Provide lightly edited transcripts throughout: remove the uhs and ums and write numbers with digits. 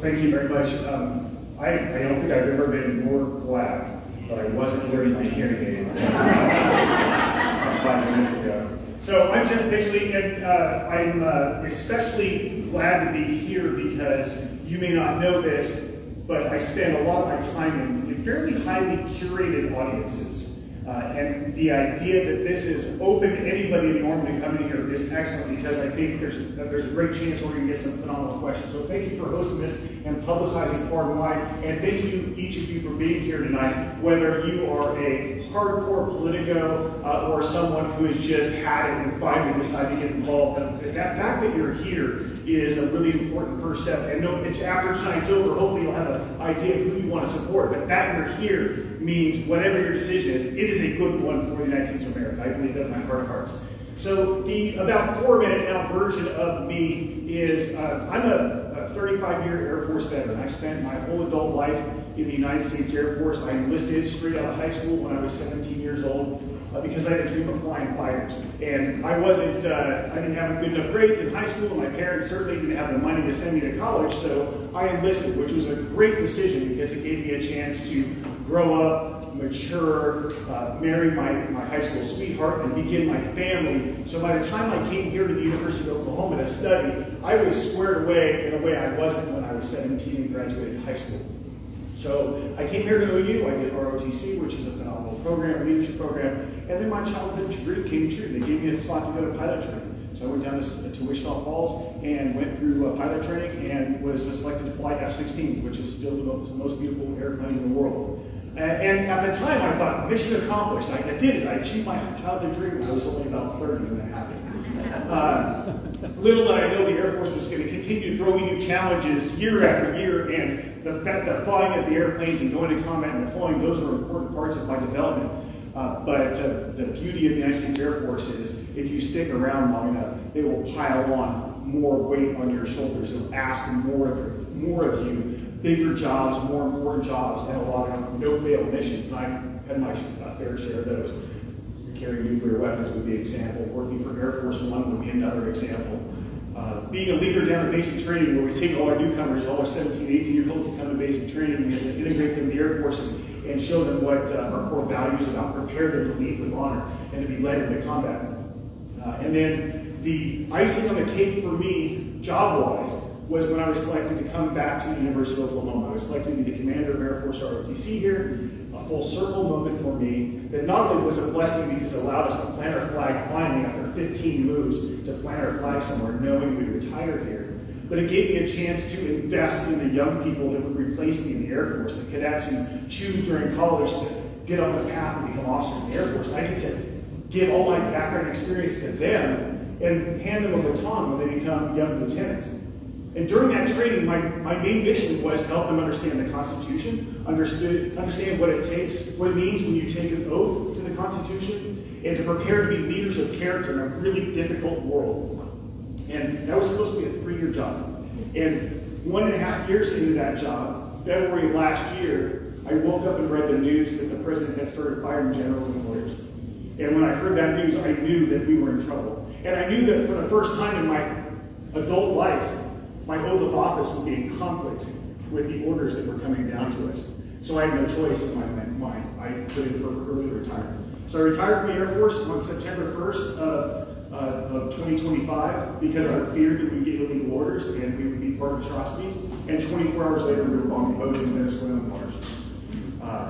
Thank you very much. I don't think I've ever been more glad that I wasn't wearing my hearing aid 5 minutes ago. So I'm Jeff Pixley, and I'm especially glad to be here because you may not know this, but I spend a lot of my time in fairly highly curated audiences. And the idea that this is open to anybody in Norman to come in here is excellent because I think there's a great chance we're going to get some phenomenal questions. So thank you for hosting this and publicizing far and wide. And thank you, each of you, for being here tonight, whether you are a hardcore Politico or someone who has just had it and finally decided to get involved. That fact that you're here is a really important first step. And no, it's after tonight's over, hopefully you'll have an idea of who you want to support. But that you're here means whatever your decision is, it is a good one for the United States of America. I believe that in my heart of hearts. So the about 4-minute now version of me is, I'm a 35-year Air Force veteran. I spent my whole adult life in the United States Air Force. I enlisted straight out of high school when I was 17 years old because I had a dream of flying fighters. And I didn't have good enough grades in high school, and my parents certainly didn't have the money to send me to college, so I enlisted, which was a great decision because it gave me a chance to grow up, mature, marry my high school sweetheart, and begin my family. So by the time I came here to the University of Oklahoma to study, I was squared away in a way I wasn't when I was 17 and graduated high school. So I came here to OU, I did ROTC, which is a phenomenal program, a leadership program, and then my childhood dream came true. They gave me a slot to go to pilot training. So I went down to Wichita Falls and went through pilot training and was selected to fly F-16s, which is still the most beautiful airplane in the world. And at the time I thought, mission accomplished. I did it. I achieved my childhood dream when I was only about 30 when that happened. Little did I know the Air Force was going to continue to throw me new challenges year after year, and the fact that flying at the airplanes and going to combat and deploying, those are important parts of my development. But the beauty of the United States Air Force is if you stick around long enough, they will pile on more weight on your shoulders. They'll ask more of you, bigger jobs, more important jobs, and a lot of no-fail missions. And I had my fair share of those. Carrying nuclear weapons would be an example. Working for Air Force One would be another example. Being a leader down at basic training, where we take all our newcomers, all our 17, 18-year-olds to come to basic training, and we have to integrate them in the Air Force and show them what our core values about, prepare them to lead with honor and to be led into combat. And then the icing on the cake for me, job-wise, was when I was selected to come back to the University of Oklahoma. I was selected to be the commander of Air Force ROTC here, a full circle moment for me that not only was a blessing because it allowed us to plant our flag finally after 15 moves to plant our flag somewhere knowing we'd retire here, but it gave me a chance to invest in the young people that would replace me in the Air Force, the cadets who choose during college to get on the path and become officers in the Air Force. I get to give all my background experience to them and hand them a baton when they become young lieutenants. And during that training, my main mission was to help them understand the Constitution, understand what it takes, what it means when you take an oath to the Constitution, and to prepare to be leaders of character in a really difficult world. And that was supposed to be a 3-year job. And 1.5 years into that job, February of last year, I woke up and read the news that the president had started firing generals and lawyers. And when I heard that news, I knew that we were in trouble. And I knew that for the first time in my adult life, my oath of office would be in conflict with the orders that were coming down to us. So I had no choice in my mind. I put in for early retirement. So I retired from the Air Force on September 1st of 2025 because I feared that we'd get illegal orders and we would be part of atrocities. And 24 hours later, we were bombing boats in Venezuelan waters,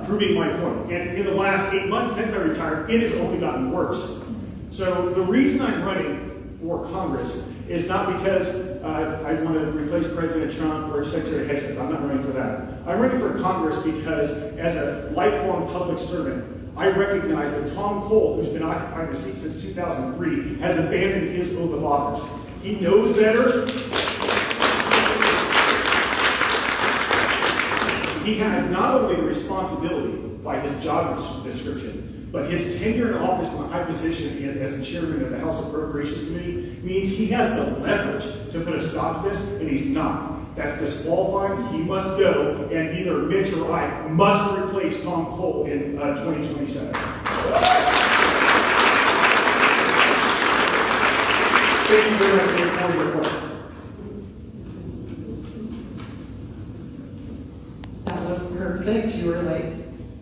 proving my point. And in the last 8 months since I retired, it has only gotten worse. So the reason I'm running for Congress is not because I want to replace President Trump or Secretary Hexton. I'm not running for that. I'm running for Congress because as a lifelong public servant, I recognize that Tom Cole, who's been occupying the seat since 2003, has abandoned his oath of office. He knows better. He has not only the responsibility by his job description, but his tenure in office in a high position as the chairman of the House Appropriations Committee means he has the leverage to put a stop to this, and he's not. That's disqualifying. He must go, and either Mitch or I must replace Tom Cole in 2027. Thank you very much for your question. that was perfect. You were like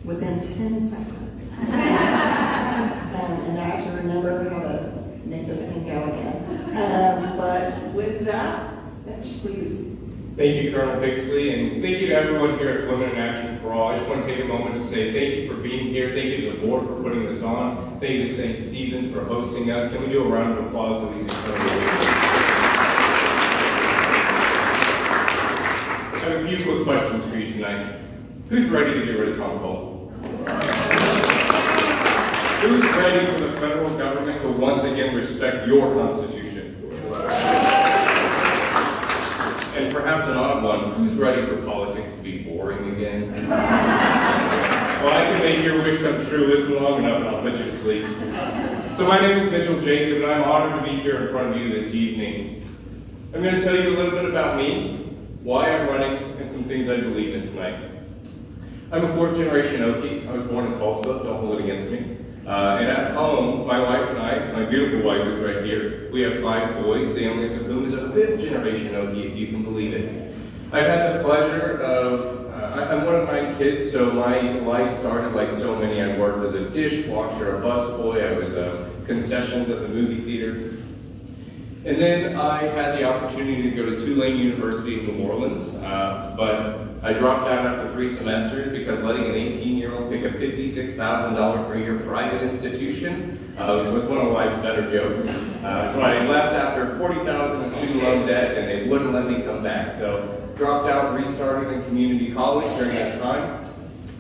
within 10 seconds. And I have to remember how to make this thing go again. But with that, Mitch, please. Thank you, Colonel Pixley, and thank you to everyone here at Women in Action for All. I just want to take a moment to say thank you for being here. Thank you to the board for putting this on. Thank you to St. Stephen's for hosting us. Can we do a round of applause to these incredible leaders? I have a few quick questions for you tonight. Who's ready to get rid of Tom Cole? Who's ready for the federal government to once again respect your Constitution? And perhaps an odd one, who's ready for politics to be boring again? Well, I can make your wish come true. Listen long enough and I'll put you to sleep. So my name is Mitchell Jacob, and I'm honored to be here in front of you this evening. I'm going to tell you a little bit about me, why I'm running, and some things I believe in tonight. I'm a fourth generation Okie. I was born in Tulsa, don't hold it against me. And at home, my wife and I, my beautiful wife is right here, we have 5 boys, the youngest of whom is a 5th generation Okie, if you can believe it. I've had the pleasure of, I'm one of 9 kids, so my life started like so many. I worked as a dishwasher, a busboy, I was concessions at the movie theater. And then I had the opportunity to go to Tulane University in New Orleans, but I dropped out after 3 semesters because letting an 18-year-old pick a $56,000 per year private institution was one of life's better jokes. So I left after $40,000 in student loan debt, and they wouldn't let me come back. So dropped out, restarted in community college during that time.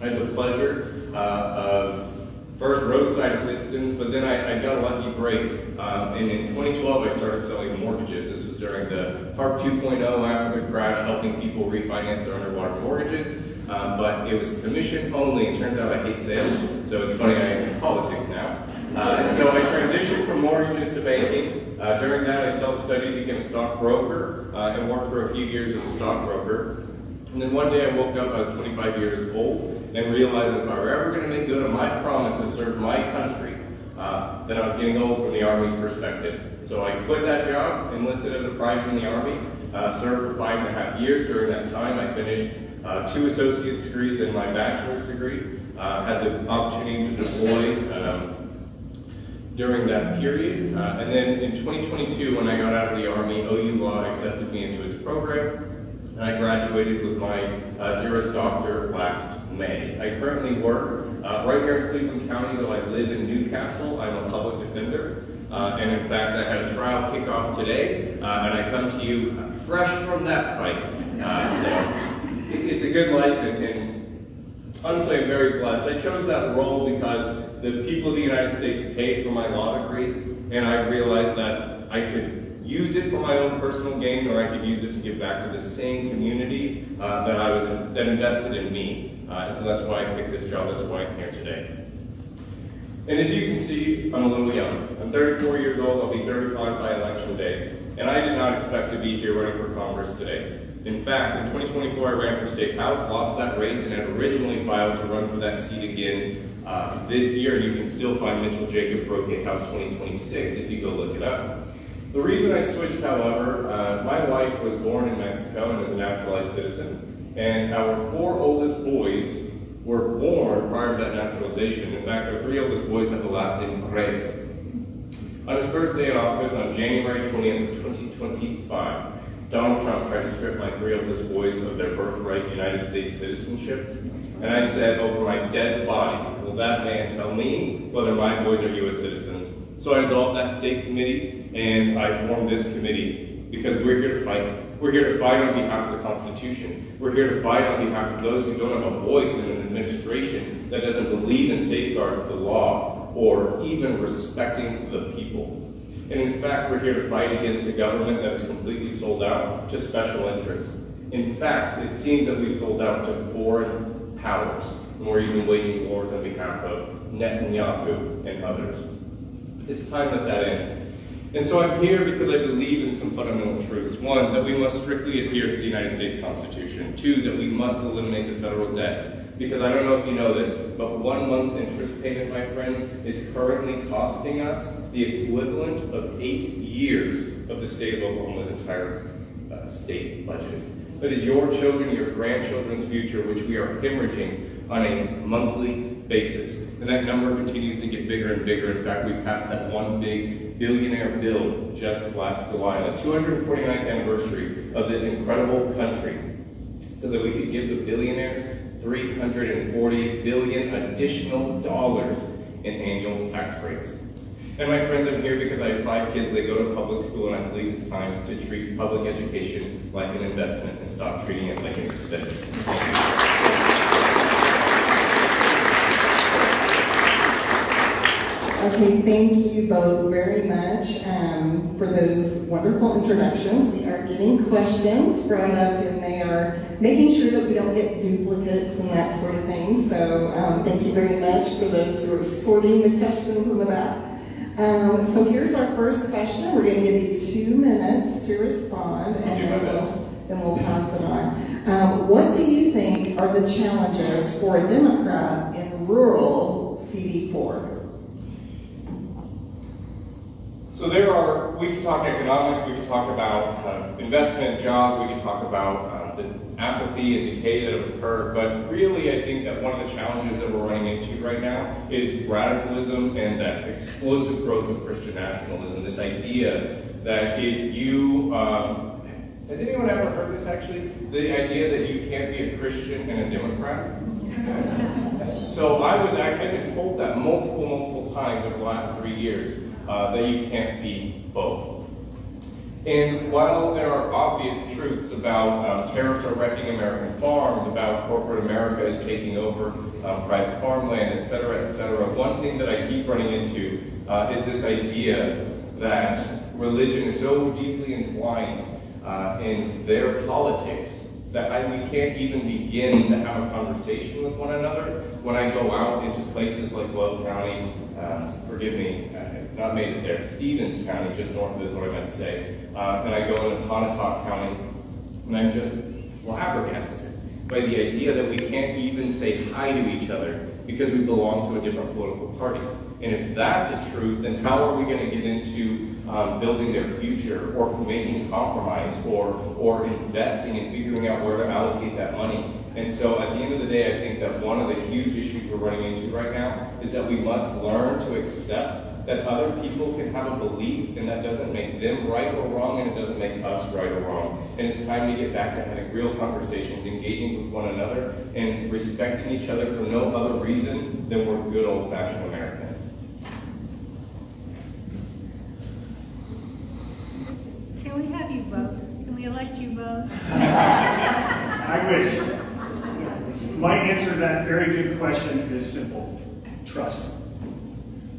I had the pleasure of first roadside assistance, but then I got a lucky break. And in 2012, I started selling mortgages. This was during the HARP 2.0 after the crash, helping people refinance their underwater mortgages. But it was commission only. It turns out I hate sales, so it's funny I am in politics now. And so I transitioned from mortgages to banking. During that, I self-studied, became a stockbroker, and worked for a few years as a stockbroker. And then one day I woke up, I was 25 years old, and realized that if I were ever going to make good on my promise to serve my country, then I was getting old from the Army's perspective. So I quit that job, enlisted as a private in the Army, served for 5.5 years. During that time, I finished 2 associate's degrees and my bachelor's degree. Had the opportunity to deploy during that period. And then in 2022, when I got out of the Army, OU Law accepted me into its program. And I graduated with my Juris Doctor last May. I currently work right here in Cleveland County, though I live in Newcastle. I'm a public defender. And in fact, I had a trial kickoff today, and I come to you fresh from that fight. So it's a good life, and honestly, I'm very blessed. I chose that role because the people of the United States paid for my law degree, and I realized that I could use it for my own personal gain, or I could use it to give back to the same community that invested in me. And so that's why I picked this job. That's why I'm here today. And as you can see, I'm a little young. I'm 34 years old. I'll be 35 by election day. And I did not expect to be here running for Congress today. In fact, in 2024, I ran for State House, lost that race, and had originally filed to run for that seat again this year. You can still find Mitchell Jacob for OK House 2026 if you go look it up. The reason I switched, however, my wife was born in Mexico and is a naturalized citizen. And our 4 oldest boys were born prior to that naturalization. In fact, our 3 oldest boys have the last name Reyes. On his first day in office, on January 20th, 2025, Donald Trump tried to strip my 3 oldest boys of their birthright United States citizenship. And I said, over my dead body, will that man tell me whether my boys are U.S. citizens? So I dissolved that state committee, and I formed this committee because we're here to fight. We're here to fight on behalf of the Constitution. We're here to fight on behalf of those who don't have a voice in an administration that doesn't believe in safeguards the law or even respecting the people. And in fact, we're here to fight against a government that is completely sold out to special interests. In fact, it seems that we've sold out to foreign powers, and we're even waging wars on behalf of Netanyahu and others. It's time that that end. And so I'm here because I believe in some fundamental truths. 1, that we must strictly adhere to the United States Constitution. 2, that we must eliminate the federal debt. Because I don't know if you know this, but 1 month's interest payment, my friends, is currently costing us the equivalent of 8 years of the state of Oklahoma's entire state budget. but is your children, your grandchildren's future, which we are hemorrhaging on a monthly basis. And that number continues to get bigger and bigger. In fact, we passed that one big billionaire bill just last July, the 249th anniversary of this incredible country, so that we could give the billionaires $340 billion additional dollars in annual tax breaks. And my friends, I'm here because I have 5 kids. They go to public school, and I believe it's time to treat public education like an investment and stop treating it like an expense. Okay, thank you both very much for those wonderful introductions. We are getting questions brought up, and they are making sure that we don't get duplicates and that sort of thing. So thank you very much for those who are sorting the questions in the back. So here's our first question. We're going to give you 2 minutes to respond, and then we'll pass it on. What do you think are the challenges for a Democrat in rural CD4? So we can talk economics, we can talk about investment, jobs, we can talk about the apathy and decay that have occurred, but really I think that one of the challenges that we're running into right now is radicalism and that explosive growth of Christian nationalism, this idea that if you, has anyone ever heard this actually? The idea that you can't be a Christian and a Democrat? So I've been told that multiple times over the last 3 years, that you can't be both. And while there are obvious truths about tariffs are wrecking American farms, about corporate America is taking over private farmland, et cetera, one thing that I keep running into is this idea that religion is so deeply entwined in their politics that we can't even begin to have a conversation with one another. When I go out into places like Will County, forgive me, not made it there, Stevens County, just north is what I meant to say, and I go into Pontotoc County, and I'm just flabbergasted by the idea that we can't even say hi to each other because we belong to a different political party. And if that's a truth, then how are we going to get into building their future, or making compromise, or investing and figuring out where to allocate that money? And so at the end of the day, I think that one of the huge issues we're running into right now is that we must learn to accept that other people can have a belief, and that doesn't make them right or wrong, and it doesn't make us right or wrong. And it's time to get back to having real conversations, engaging with one another, and respecting each other for no other reason than we're good old-fashioned Americans. Can we have you both? Can we elect you both? I wish. My answer to that very good question is simple: trust.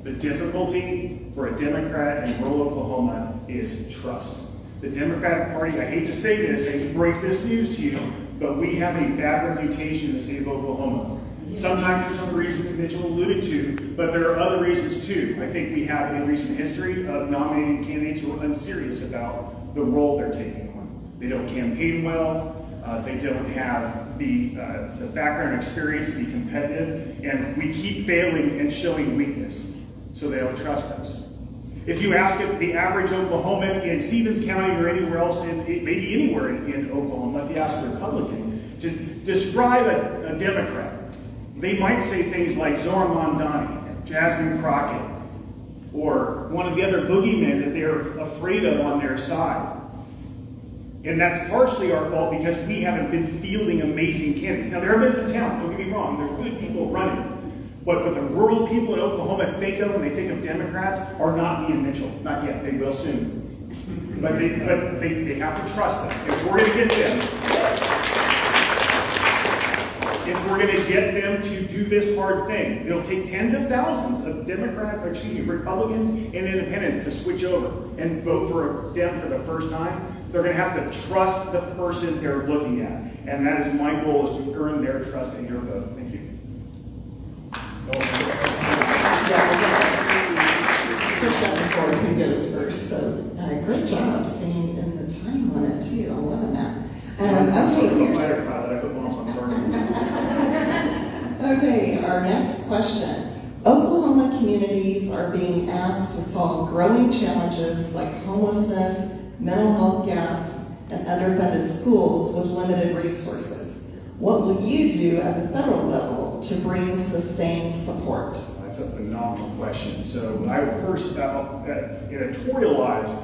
The difficulty for a Democrat in rural Oklahoma is trust. The Democratic Party, I hate to say this, I hate to break this news to you, but we have a bad reputation in the state of Oklahoma. Sometimes for some of the reasons that Mitchell alluded to, but there are other reasons too. I think we have a recent history of nominating candidates who are unserious about the role they're taking on. They don't campaign well. They don't have the background experience to be competitive, and we keep failing and showing weakness, so they don't trust us. If you ask the average Oklahoman in Stevens County or anywhere else, maybe anywhere in Oklahoma, if you ask a Republican to describe a Democrat, they might say things like Zoran Mondani, Jasmine Crockett, or one of the other boogeymen that they're afraid of on their side. And that's partially our fault because we haven't been fielding amazing candidates. Now, there have been some talent, don't get me wrong, there's good people running. But what the rural people in Oklahoma think of when they think of Democrats are not me and Mitchell. Not yet, they will soon. But they have to trust us. If we're going to get them to do this hard thing, it'll take tens of thousands of Republicans and independents to switch over and vote for them for the first time. They're going to have to trust the person they're looking at. And that is my goal, is to earn their trust and your vote. Thank you. Switch back and forth who goes first. So great job staying in the time limit too. I'm loving that. Okay, our next question. Oklahoma communities are being asked to solve growing challenges like homelessness, mental health gaps, and underfunded schools with limited resources. What will you do at the federal level to bring sustained support? That's a phenomenal question. So I will first editorialize.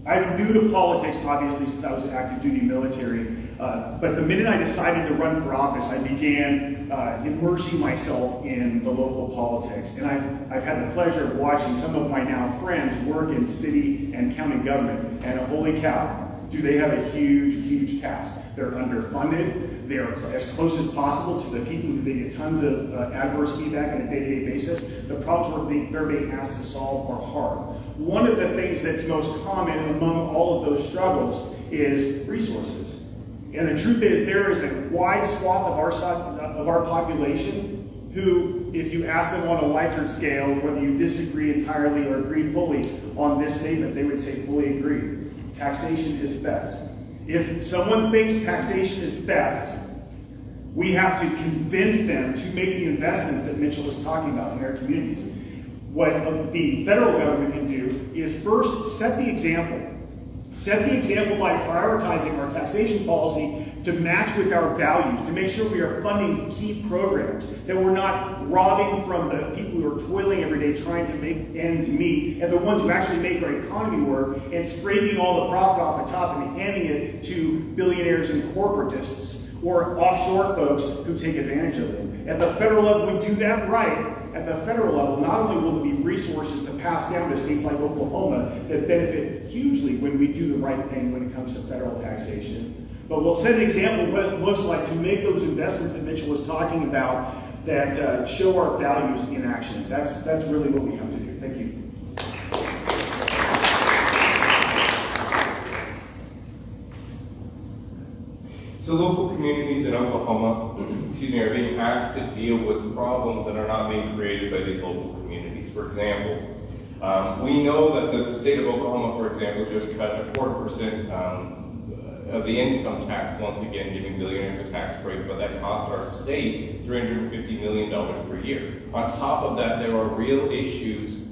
I'm new to politics, obviously, since I was an active duty military. But the minute I decided to run for office, I began immersing myself in the local politics. And I've had the pleasure of watching some of my now friends work in city and county government. And holy cow, do they have a huge, huge task. They're underfunded. They're as close as possible to the people who they get tons of adverse feedback on a day-to-day basis. The problems they're being asked to solve are hard. One of the things that's most common among all of those struggles is resources. And the truth is, there is a wide swath of our population who, if you ask them on a Likert scale, whether you disagree entirely or agree fully on this statement, they would say fully agree. Taxation is theft. If someone thinks taxation is theft, we have to convince them to make the investments that Mitchell was talking about in their communities. What the federal government can do is first set the example. Set the example by prioritizing our taxation policy to match with our values, to make sure we are funding key programs, that we're not robbing from the people who are toiling every day trying to make ends meet, and the ones who actually make our economy work, and scraping all the profit off the top and handing it to billionaires and corporatists or offshore folks who take advantage of them. At the federal level, we do that right. At the federal level, not only will there be resources to pass down to states like Oklahoma that benefit hugely when we do the right thing when it comes to federal taxation, but we'll set an example of what it looks like to make those investments that Mitchell was talking about that show our values in action. That's really what we have to do. Thank you. So local communities in Oklahoma, are being asked to deal with problems that are not being created by these local communities. For example, we know that the state of Oklahoma, for example, just cut 0.25% of the income tax, once again giving billionaires a tax break, but that cost our state $350 million per year. On top of that, there are real issues.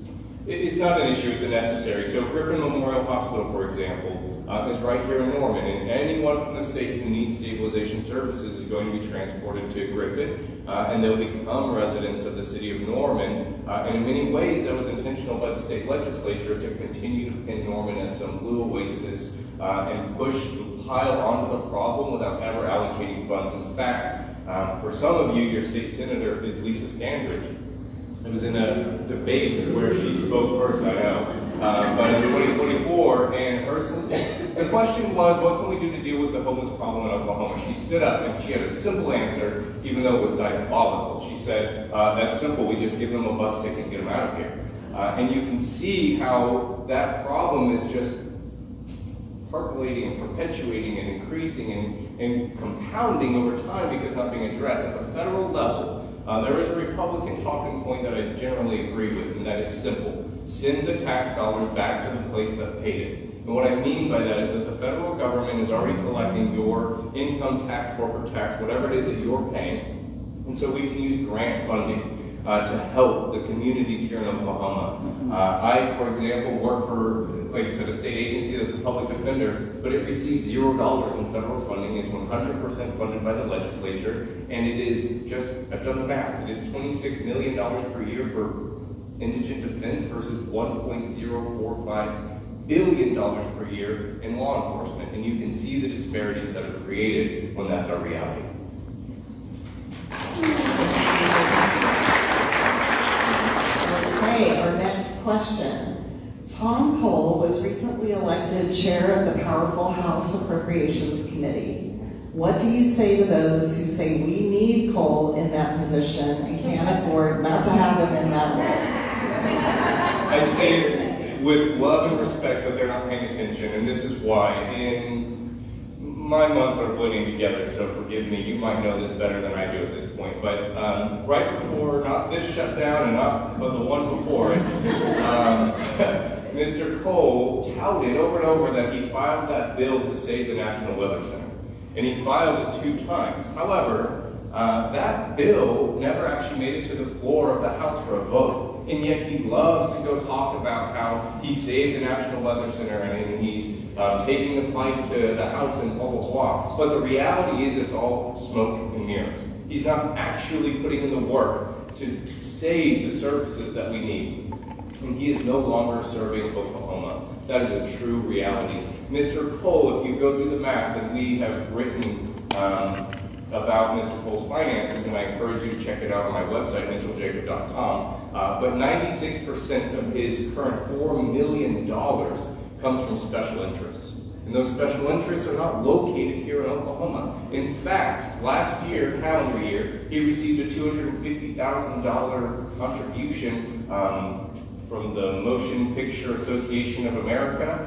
It's not an issue, it's a necessary. So Griffin Memorial Hospital, for example, is right here in Norman, and anyone from the state who needs stabilization services is going to be transported to Griffin, and they'll become residents of the city of Norman. And in many ways, that was intentional by the state legislature to continue to pin Norman as some blue oasis and push the pile onto the problem without ever allocating funds. In fact, for some of you, your state senator is Lisa Standridge. It was in a debate where she spoke first, I know, but in 2024, and the question was, what can we do to deal with the homeless problem in Oklahoma? She stood up and she had a simple answer, even though it was diabolical. She said, that's simple, we just give them a bus ticket and get them out of here. And you can see how that problem is just percolating and perpetuating and increasing and compounding over time because it's not being addressed at the federal level. There is a Republican talking point that I generally agree with, and that is simple. Send the tax dollars back to the place that paid it. And what I mean by that is that the federal government is already collecting your income tax, corporate tax, whatever it is that you're paying. And so we can use grant funding to help the communities here in Oklahoma. I, for example, work for, like I said, a state agency that's a public defender, but it receives $0 in federal funding, is 100% funded by the legislature, and it is just, I've done the math, it is $26 million per year for indigent defense versus $1.045 billion per year in law enforcement, and you can see the disparities that are created when that's our reality. Okay, our next question. Tom Cole was recently elected chair of the powerful House Appropriations Committee. What do you say to those who say we need Cole in that position and can't afford not to have him in that role? I'd say with love and respect that they're not paying attention, and this is why. My months are blending together, so forgive me, you might know this better than I do at this point, but right before, not this shutdown and not but the one before it, Mr. Cole touted over and over that he filed that bill to save the National Weather Center, and he filed it 2 times. However, that bill never actually made it to the floor of the House for a vote. and yet he loves to go talk about how he saved the National Weather Center and he's taking the fight to the House and blah, blah, blah. But the reality is it's all smoke and mirrors. He's not actually putting in the work to save the services that we need. And he is no longer serving Oklahoma. That is a true reality. Mr. Cole, if you go do the math, and we have written about Mr. Cole's finances, and I encourage you to check it out on my website, mitchelljacob.com, but 96% of his current $4 million comes from special interests. And those special interests are not located here in Oklahoma. In fact, last year, calendar year, he received a $250,000 contribution from the Motion Picture Association of America,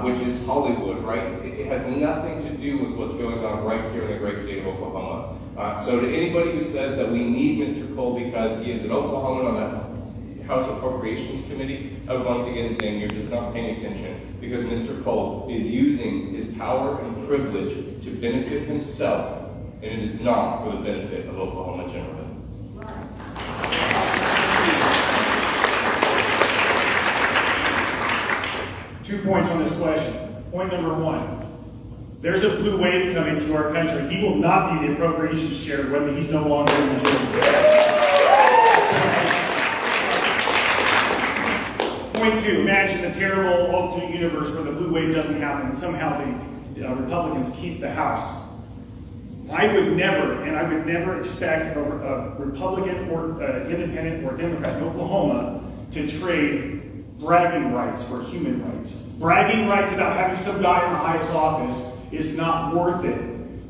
which is Hollywood, right? It has nothing to do with what's going on right here in the great state of Oklahoma. So to anybody who says that we need Mr. Cole because he is an Oklahoman on that House Appropriations Committee, I would once again say you're just not paying attention, because Mr. Cole is using his power and privilege to benefit himself, and it is not for the benefit of Oklahoma generally. 2 points on this question. Point number 1, there's a blue wave coming to our country. He will not be the appropriations chair whether he's no longer in the majority. Point 2, imagine the terrible alternate universe where the blue wave doesn't happen and somehow the Republicans keep the House. I would never expect a Republican or independent or Democrat in Oklahoma to trade bragging rights for human rights. Bragging rights about having some guy in the highest office is not worth it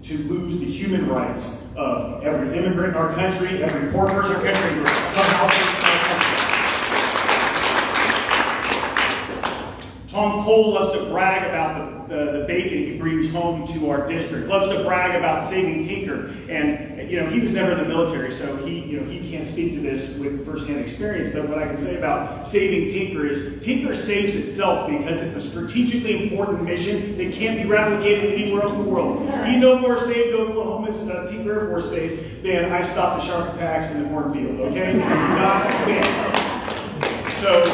to lose the human rights of every immigrant in our country, every poor person in our country, every household in our country. Tom Cole loves to brag about the bacon he brings home to our district. Loves to brag about saving Tinker. And he was never in the military, so he can't speak to this with firsthand experience. But what I can say about saving Tinker is Tinker saves itself because it's a strategically important mission that can't be replicated anywhere else in the world. He no more saved Oklahoma's Tinker Air Force Base than I stopped the shark attacks in the cornfield. Okay, it's not fair. So.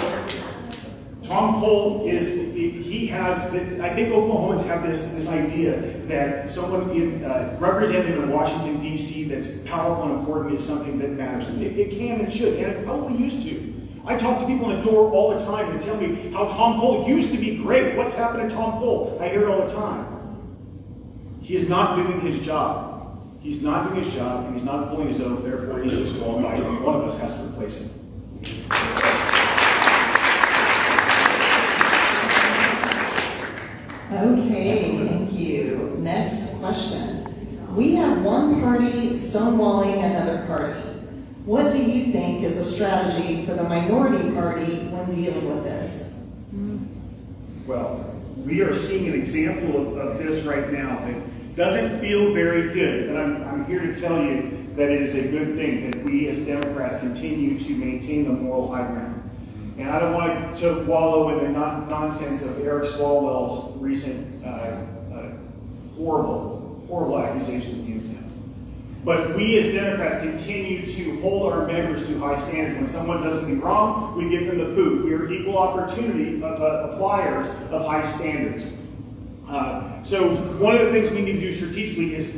Tom Cole I think Oklahomans have this idea that someone representing in Washington, D.C. that's powerful and important is something that matters. It can and should, and it probably used to. I talk to people in the door all the time and tell me how Tom Cole used to be great. What's happened to Tom Cole? I hear it all the time. He is not doing his job. He's not doing his job, and he's not pulling his oath, therefore he's disqualified, and one of us has to replace him. Okay, thank you. Next question. We have one party stonewalling another party. What do you think is a strategy for the minority party when dealing with this? Well, we are seeing an example of this right now that doesn't feel very good, but I'm here to tell you that it is a good thing that we as Democrats continue to maintain the moral high ground. And I don't want to wallow in the nonsense of Eric Swalwell's recent horrible accusations against him. But we as Democrats continue to hold our members to high standards. When someone does something wrong, we give them the boot. We are equal opportunity appliers of high standards. So one of the things we need to do strategically is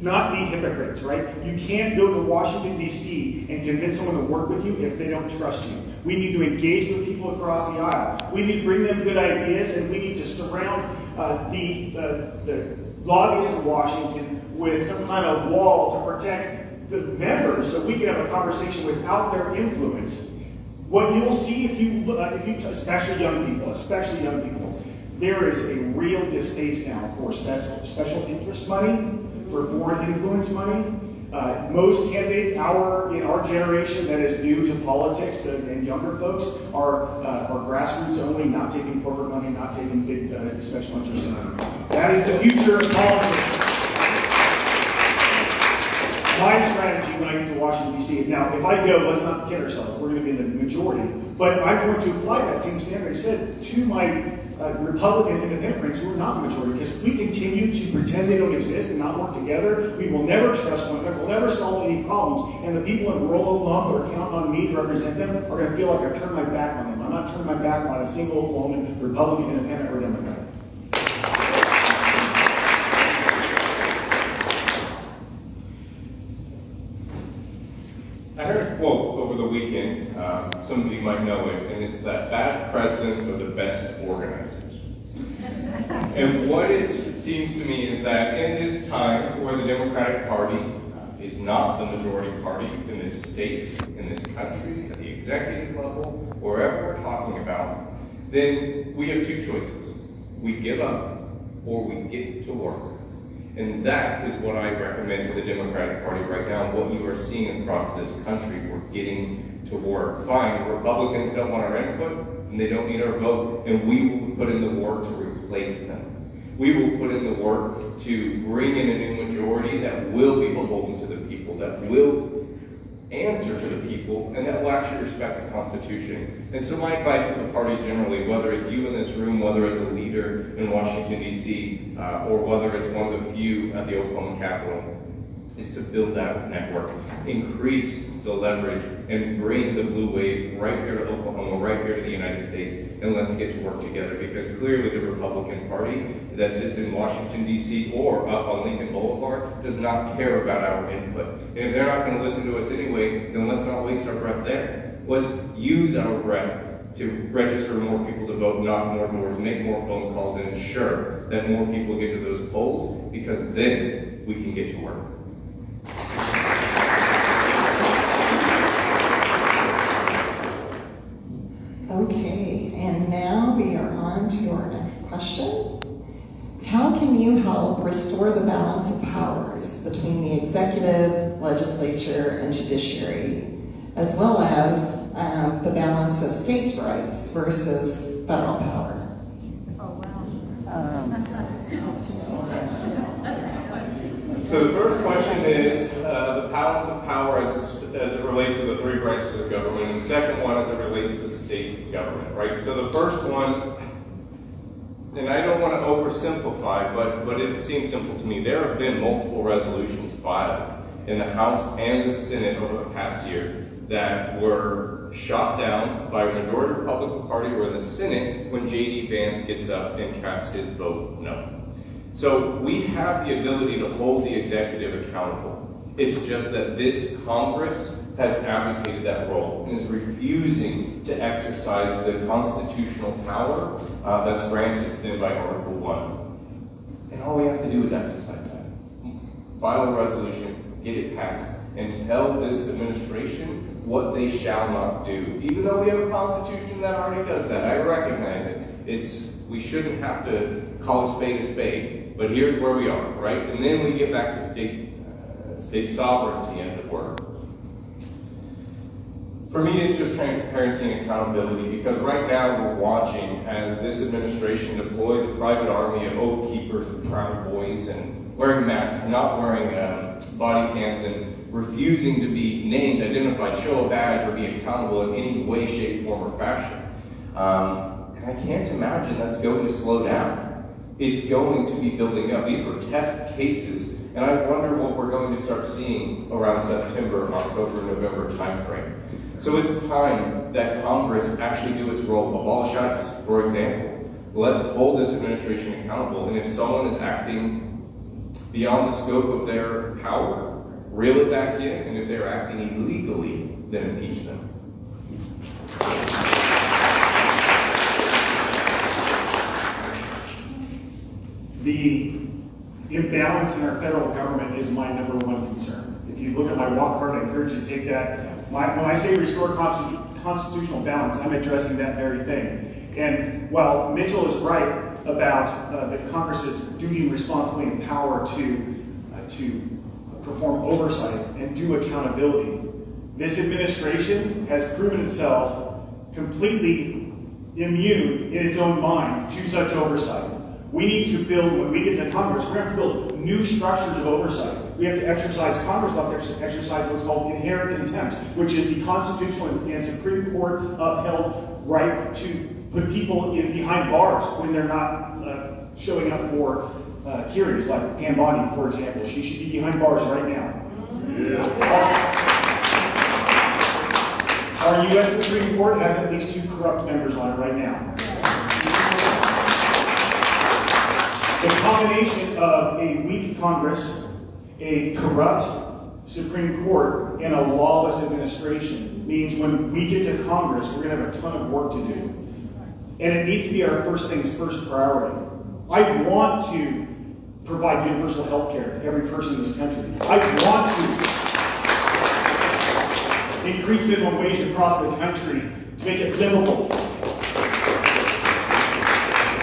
not be hypocrites, right? You can't go to Washington, D.C. and convince someone to work with you if they don't trust you. We need to engage with people across the aisle. We need to bring them good ideas, and we need to surround the lobbyists in Washington with some kind of wall to protect the members so we can have a conversation without their influence. What you'll see if you especially young people, there is a real distaste now for special interest money, for foreign influence money. Most candidates in our generation that is new to politics and younger folks are grassroots only, not taking corporate money, not taking big special interest money. That is the future of politics. my strategy when I get to Washington, D.C. Now, if I go, let's not kid ourselves, we're going to be in the majority. But I'm going to apply that same standard I said to my Republican independent friends who are not the majority. Because if we continue to pretend they don't exist and not work together, we will never trust one another, we'll never solve any problems. And the people in rural Oklahoma who are counting on me to represent them are going to feel like I've turned my back on them. I'm not turning my back on a single Oklahoman, Republican, independent, or Democrat. I heard a quote over the weekend, some of you might know it, and it's that bad presidents are the best organizers. And what it seems to me is that in this time where the Democratic Party is not the majority party in this state, in this country, at the executive level, wherever we're talking about, then we have two choices. We give up or we get to work. And that is what I recommend to the Democratic Party right now. What you are seeing across this country, we're getting to work. Fine, the Republicans don't want our input, and they don't need our vote, and we will put in the work to replace them. We will put in the work to bring in a new majority that will be beholden to the people, that will answer to the people, and that will actually respect the Constitution. And so my advice to the party generally, whether it's you in this room, whether it's a leader in Washington, D.C., or whether it's one of the few at the Oklahoma Capitol, is to build that network, increase the leverage, and bring the blue wave right here to Oklahoma, right here to the United States, and let's get to work together, because clearly the Republican Party that sits in Washington, D.C. or up on Lincoln Boulevard does not care about our input. And if they're not going to listen to us anyway, then let's not waste our breath there. Let's use our breath to register more people to vote, knock more doors, make more phone calls, and ensure that more people get to those polls, because then we can get to work. Okay, and now we are on to our next question. How can you help restore the balance of powers between the executive, legislature, and judiciary, as well as the balance of states' rights versus federal power? Oh, wow. So the first question is the balance of power as it relates to the three branches of government, and the second one as it relates to state government, right? So the first one, and I don't want to oversimplify, but it seems simple to me. There have been multiple resolutions filed in the House and the Senate over the past year that were shot down by a majority Republican Party or in the Senate when J.D. Vance gets up and casts his vote no. So we have the ability to hold the executive accountable. It's just that this Congress has abdicated that role and is refusing to exercise the constitutional power that's granted to them by Article 1. And all we have to do is exercise that. File a resolution, get it passed, and tell this administration what they shall not do. Even though we have a constitution that already does that, I recognize it. We shouldn't have to call a spade, but here's where we are, right? And then we get back to state sovereignty, as it were. For me, it's just transparency and accountability, because right now we're watching as this administration deploys a private army of oath keepers and proud boys and wearing masks, not wearing body cams, and refusing to be named, identified, show a badge, or be accountable in any way, shape, form, or fashion. And I can't imagine that's going to slow down. It's going to be building up. These were test cases, and I wonder what we're going to start seeing around September, October, November timeframe. So it's time that Congress actually do its role. Abolish ICE, for example. Let's hold this administration accountable, and if someone is acting beyond the scope of their power, reel it back in, and if they're acting illegally, then impeach them. The imbalance in our federal government is my number one concern. If you look at my walk card, I encourage you to take that. When I say restore constitutional balance, I'm addressing that very thing. And while Mitchell is right about the Congress's duty and responsibility and power to perform oversight and do accountability, this administration has proven itself completely immune in its own mind to such oversight. We need to build, when we get to Congress, we're going to have to build new structures of oversight. We have to exercise, Congress will have to exercise what's called inherent contempt, which is the constitutional and Supreme Court upheld right to put people behind bars when they're not showing up for hearings, like Pam Bondi, for example. She should be behind bars right now. Our U.S. Supreme Court has at least 2 corrupt members on it right now. The combination of a weak Congress, a corrupt Supreme Court, and a lawless administration means when we get to Congress, we're going to have a ton of work to do. And it needs to be our first things first priority. I want to provide universal health care to every person in this country. I want to increase minimum wage across the country to make it livable.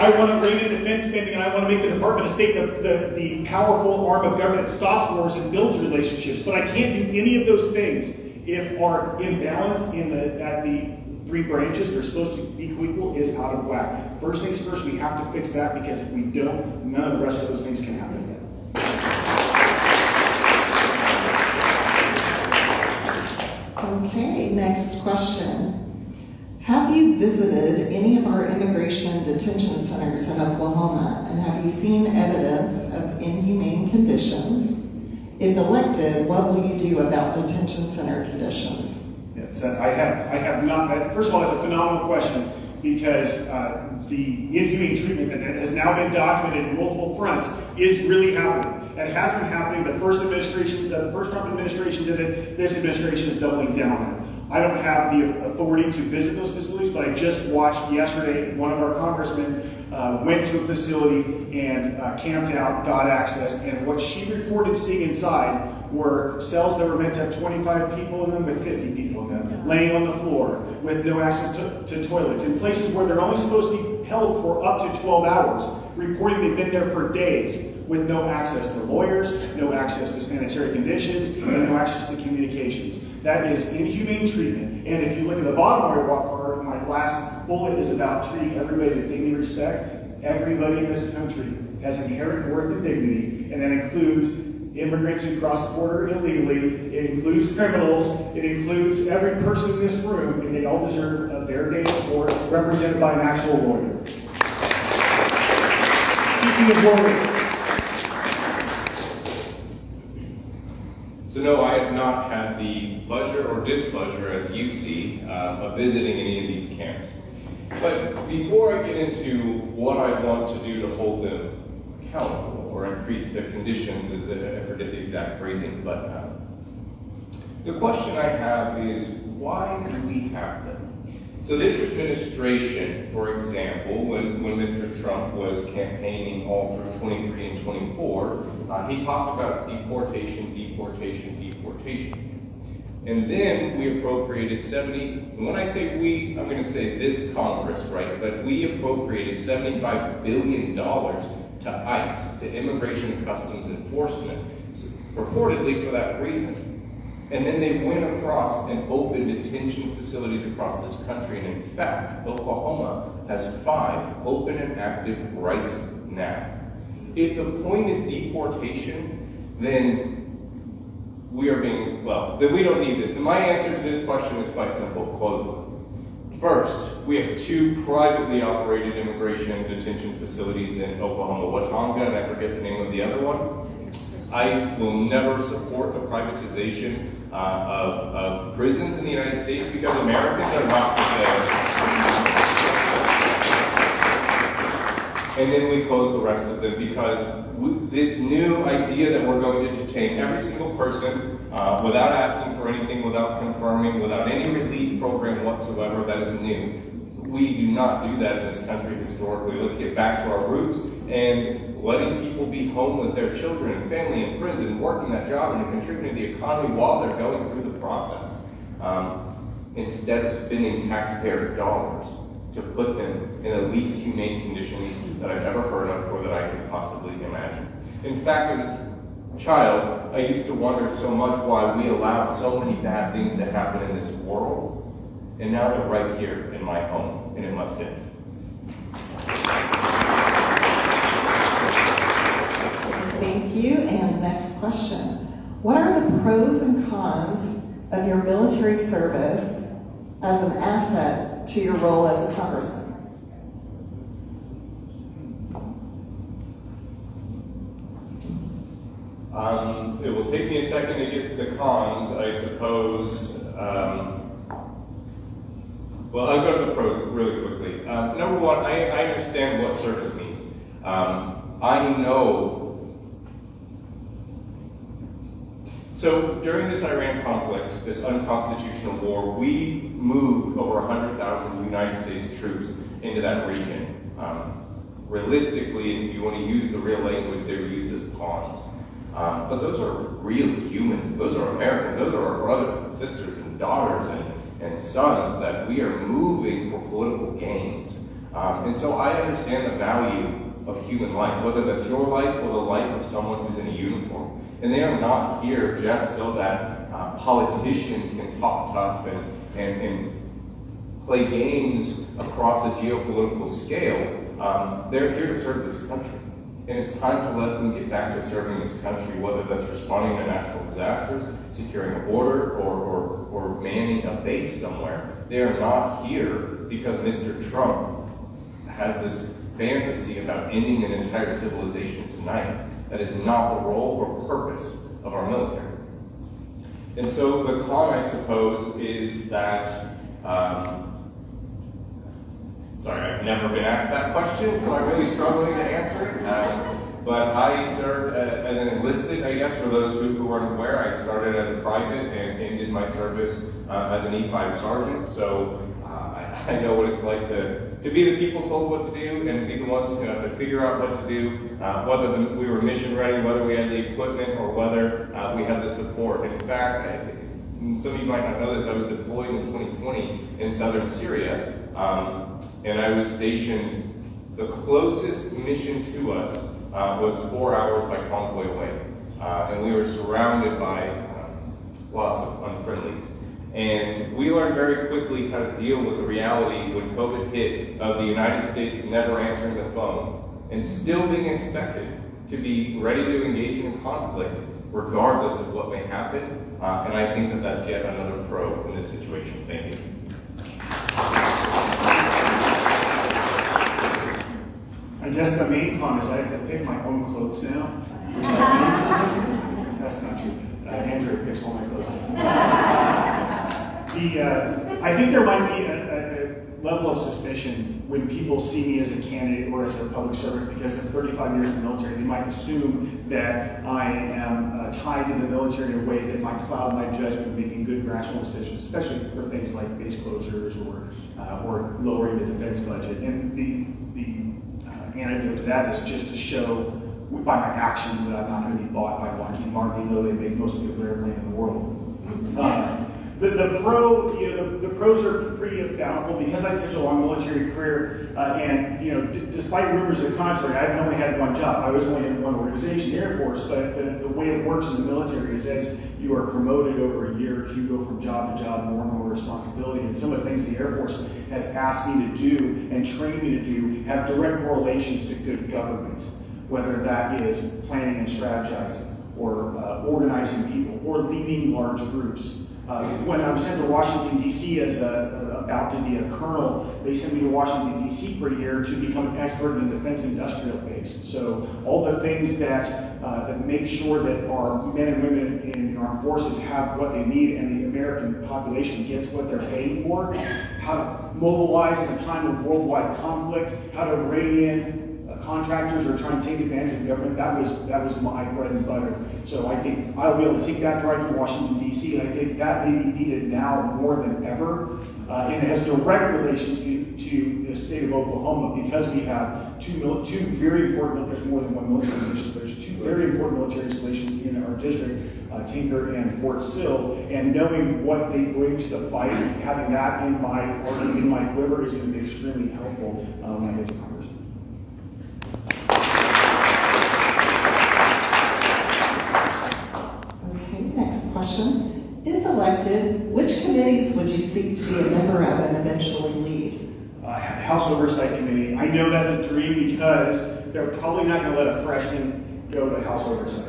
I want to rein in defense spending, and I want to make the Department of State the powerful arm of government that stops wars and builds relationships. But I can't do any of those things if our imbalance at the 3 branches they're supposed to be equal is out of whack. First things first, we have to fix that, because if we don't, none of the rest of those things can happen again. Okay, next question. Have you visited any of our immigration detention centers in Oklahoma, and have you seen evidence of inhumane conditions? If elected, what will you do about detention center conditions? Yes, I have not. First of all, it's a phenomenal question, because the inhumane treatment that has now been documented in multiple fronts is really happening. It has been happening. The first Trump administration did it. This administration is doubling down on it. I don't have the authority to visit those facilities, but I just watched yesterday one of our congressmen went to a facility and camped out, got access, and what she reported seeing inside were cells that were meant to have 25 people in them with 50 people in them, laying on the floor with no access to toilets, in places where they're only supposed to be held for up to 12 hours, reporting they've been there for days with no access to lawyers, no access to sanitary conditions, and no access to communications. That is inhumane treatment. And if you look at the bottom of my walk card, my last bullet is about treating everybody with dignity and respect. Everybody in this country has inherent worth and dignity, and that includes immigrants who cross the border illegally, it includes criminals, it includes every person in this room, and they all deserve a fair day in court represented by an actual lawyer. Speaking of lawyers. So no, I have not had the pleasure or displeasure, as you see, of visiting any of these camps. But before I get into what I want to do to hold them accountable or increase the conditions, I forget the exact phrasing, but the question I have is, why do we have them? So this administration, for example, when Mr. Trump was campaigning all through 23 and 24, he talked about deportation, deportation, deportation. And then we appropriated and when I say we, I'm going to say this Congress, right? But we appropriated $75 billion to ICE, to Immigration and Customs Enforcement, purportedly for that reason. And then they went across and opened detention facilities across this country. And in fact, Oklahoma has 5 open and active right now. If the point is deportation, then then we don't need this. And my answer to this question is quite simple: close them. First, we have 2 privately operated immigration detention facilities in Oklahoma, Watonga, and I forget the name of the other one. I will never support the privatization of prisons in the United States, because Americans are not for sale. And then we close the rest of them, because this new idea that we're going to detain every single person without asking for anything, without confirming, without any release program whatsoever, that is new. We do not do that in this country historically. Let's get back to our roots and letting people be home with their children and family and friends and working that job and contributing to the economy while they're going through the process, instead of spending taxpayer dollars to put them in the least humane conditions that I've ever heard of or that I could possibly imagine. In fact, as a child, I used to wonder so much why we allowed so many bad things to happen in this world. And now they're right here in my home, and it must end. Thank you. And next question. What are the pros and cons of your military service as an asset to your role as a congressman? It will take me a second to get the cons, I suppose. Well, I'll go to the pros really quickly. Number one, I understand what service means. I know. So during this Iran conflict, this unconstitutional war, we moved over 100,000 United States troops into that region. Realistically, if you want to use the real language, they were used as pawns. But those are real humans. Those are Americans. Those are our brothers and sisters and daughters and sons that we are moving for political gains. And so I understand the value of human life, whether that's your life or the life of someone who's in a uniform. And they are not here just so that politicians can talk tough and play games across a geopolitical scale. They're here to serve this country. And it's time to let them get back to serving this country, whether that's responding to natural disasters, securing a border, or manning a base somewhere. They are not here because Mr. Trump has this fantasy about ending an entire civilization tonight. That is not the role or purpose of our military. And so the con, I suppose, is that, sorry, I've never been asked that question, so I'm really struggling to answer it. But I served as an enlisted, I guess, for those who aren't aware. I started as a private and ended my service as an E5 sergeant. So I know what it's like to be the people told what to do and be the ones who have to figure out what to do, whether we were mission ready, whether we had the equipment, or whether we had the support. In fact, some of you might not know this, I was deployed in 2020 in southern Syria, and I was stationed, the closest mission to us was 4 hours by convoy away. And we were surrounded by lots of unfriendlies. And we learned very quickly how to deal with the reality when COVID hit of the United States never answering the phone and still being expected to be ready to engage in conflict regardless of what may happen. And I think that that's yet another pro in this situation. Thank you. I guess the main con is I have to pick my own clothes now. Which that's not true. Andrew picks all my clothes. I think there might be a level of suspicion when people see me as a candidate or as a public servant because of 35 years in the military. They might assume that I am tied to the military in a way that might cloud my judgment making good rational decisions, especially for things like base closures or lowering the defense budget. And the antidote to that is just to show by my actions that I'm not going to be bought by Lockheed Martin, though they make the most beautiful airplane in the world. The pros are pretty bountiful because I had such a long military career, and despite rumors to the contrary, I've only had one job. I was only in one organization, the Air Force. But the way it works in the military is as you are promoted over years, you go from job to job, more and more responsibility. And some of the things the Air Force has asked me to do and trained me to do have direct correlations to good government, whether that is planning and strategizing, or organizing people, or leading large groups. When I was sent to Washington, D.C. as about to be a colonel, they sent me to Washington, D.C. for a year to become an expert in the defense industrial base. So all the things that make sure that our men and women in our forces have what they need and the American population gets what they're paying for, how to mobilize in a time of worldwide conflict, how to rein in contractors are trying to take advantage of the government. That was my bread and butter. So I think I'll be able to take that drive to Washington, D.C., and I think that may be needed now more than ever. And it has direct relations to the state of Oklahoma because we have two very important, there's more than one military installation, there's two very important military installations in our district, Tinker and Fort Sill, and knowing what they bring to the fight, having that in my quiver is going to be extremely helpful when I get to Congress. Next question. If elected, which committees would you seek to be a member of and eventually lead? House Oversight Committee. I know that's a dream because they're probably not going to let a freshman go to House Oversight.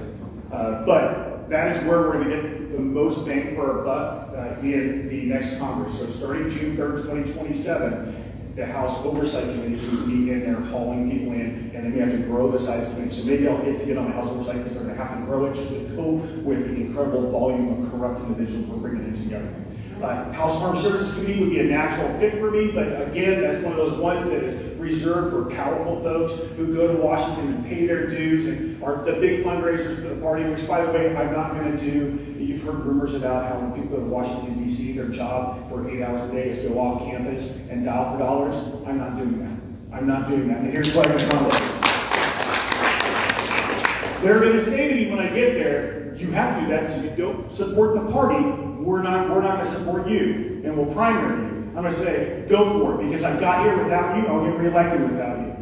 But that is where we're going to get the most bang for our buck in the next Congress. So starting June 3rd, 2027, the House Oversight Committee needs to be in there hauling people in, and then we have to grow the size of the committee. So maybe I'll get on the House Oversight because they're going to have to grow it just to cope with the incredible volume of corrupt individuals we're bringing into government. House Armed Services Committee would be a natural fit for me, but again, that's one of those ones that is reserved for powerful folks who go to Washington and pay their dues and are the big fundraisers for the party, which, by the way, I'm not going to do. You've heard rumors about how when people go to Washington, D.C., their job for 8 hours a day is to go off campus and dial for dollars. I'm not doing that. I'm not doing that. And here's what I'm going to do. They're going to say to me when I get there, you have to do that because if you don't support the party, we're not going to support you, and we'll primary you. I'm going to say, go for it, because I got here without you, I'll get reelected without you.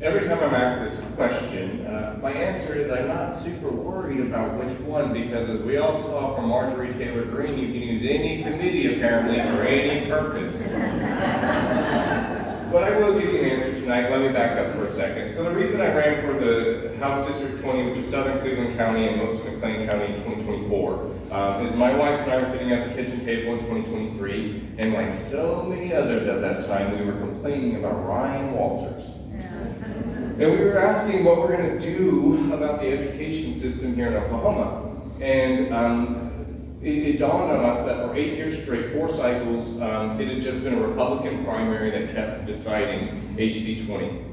Every time I'm asked this question, my answer is I'm not super worried about which one, because as we all saw from Marjorie Taylor Greene, you can use any committee apparently for any purpose. But I will give you an answer tonight. Let me back up for a second. So the reason I ran for the House District 20, which is Southern Cleveland County and most of McLean County in 2024, is my wife and I were sitting at the kitchen table in 2023, and like so many others at that time, we were complaining about Ryan Walters. And we were asking what we're going to do about the education system here in Oklahoma. And it dawned on us that for 8 years straight, 4 cycles, it had just been a Republican primary that kept deciding HB 20.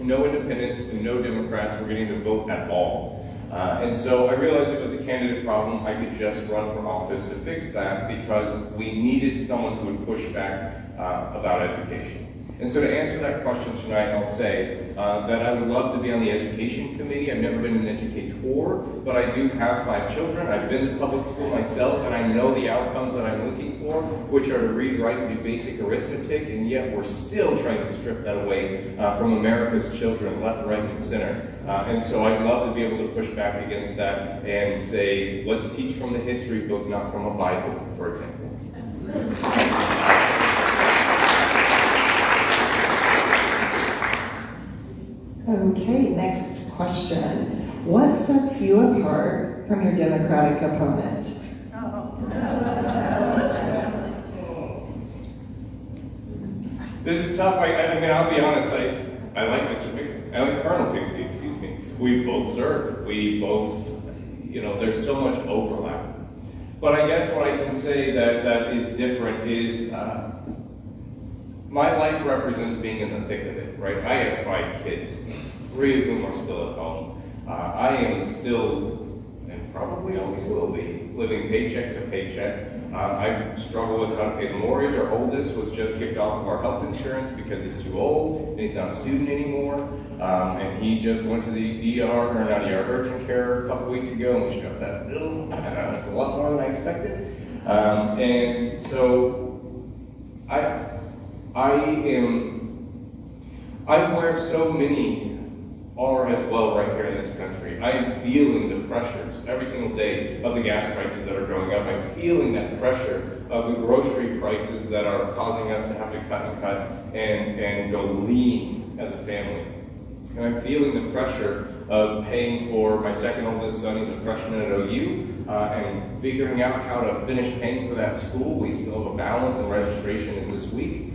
No independents and no Democrats were getting to vote at all. And so I realized it was a candidate problem. I could just run for office to fix that because we needed someone who would push back about education. And so to answer that question tonight, I'll say that I would love to be on the education committee. I've never been an educator, but I do have 5 children. I've been to public school myself, and I know the outcomes that I'm looking for, which are to read, write, and do basic arithmetic, and yet we're still trying to strip that away from America's children, left, right, and center. And so I'd love to be able to push back against that and say, let's teach from the history book, not from a Bible, for example. Okay, next question. What sets you apart from your Democratic opponent? This is tough. I mean, I'll be honest. I like Mr. Pixley. I like Colonel Pixley, excuse me. We both served. We both, there's so much overlap. But I guess what I can say that is different is my life represents being in the thick of it, right? I have 5 kids. 3 of whom are still at home. I am still, and probably always will be, living paycheck to paycheck. I struggle with how to pay the mortgage. Our oldest was just kicked off of our health insurance because he's too old and he's not a student anymore. And he just went to the urgent care a couple weeks ago, and we got that bill. It's a lot more than I expected. And so I wear so many are as well right here in this country. I am feeling the pressures every single day of the gas prices that are going up. I'm feeling that pressure of the grocery prices that are causing us to have to cut and go lean as a family. And I'm feeling the pressure of paying for my second oldest son, who's a freshman at OU, and figuring out how to finish paying for that school. We still have a balance, and registration is this week.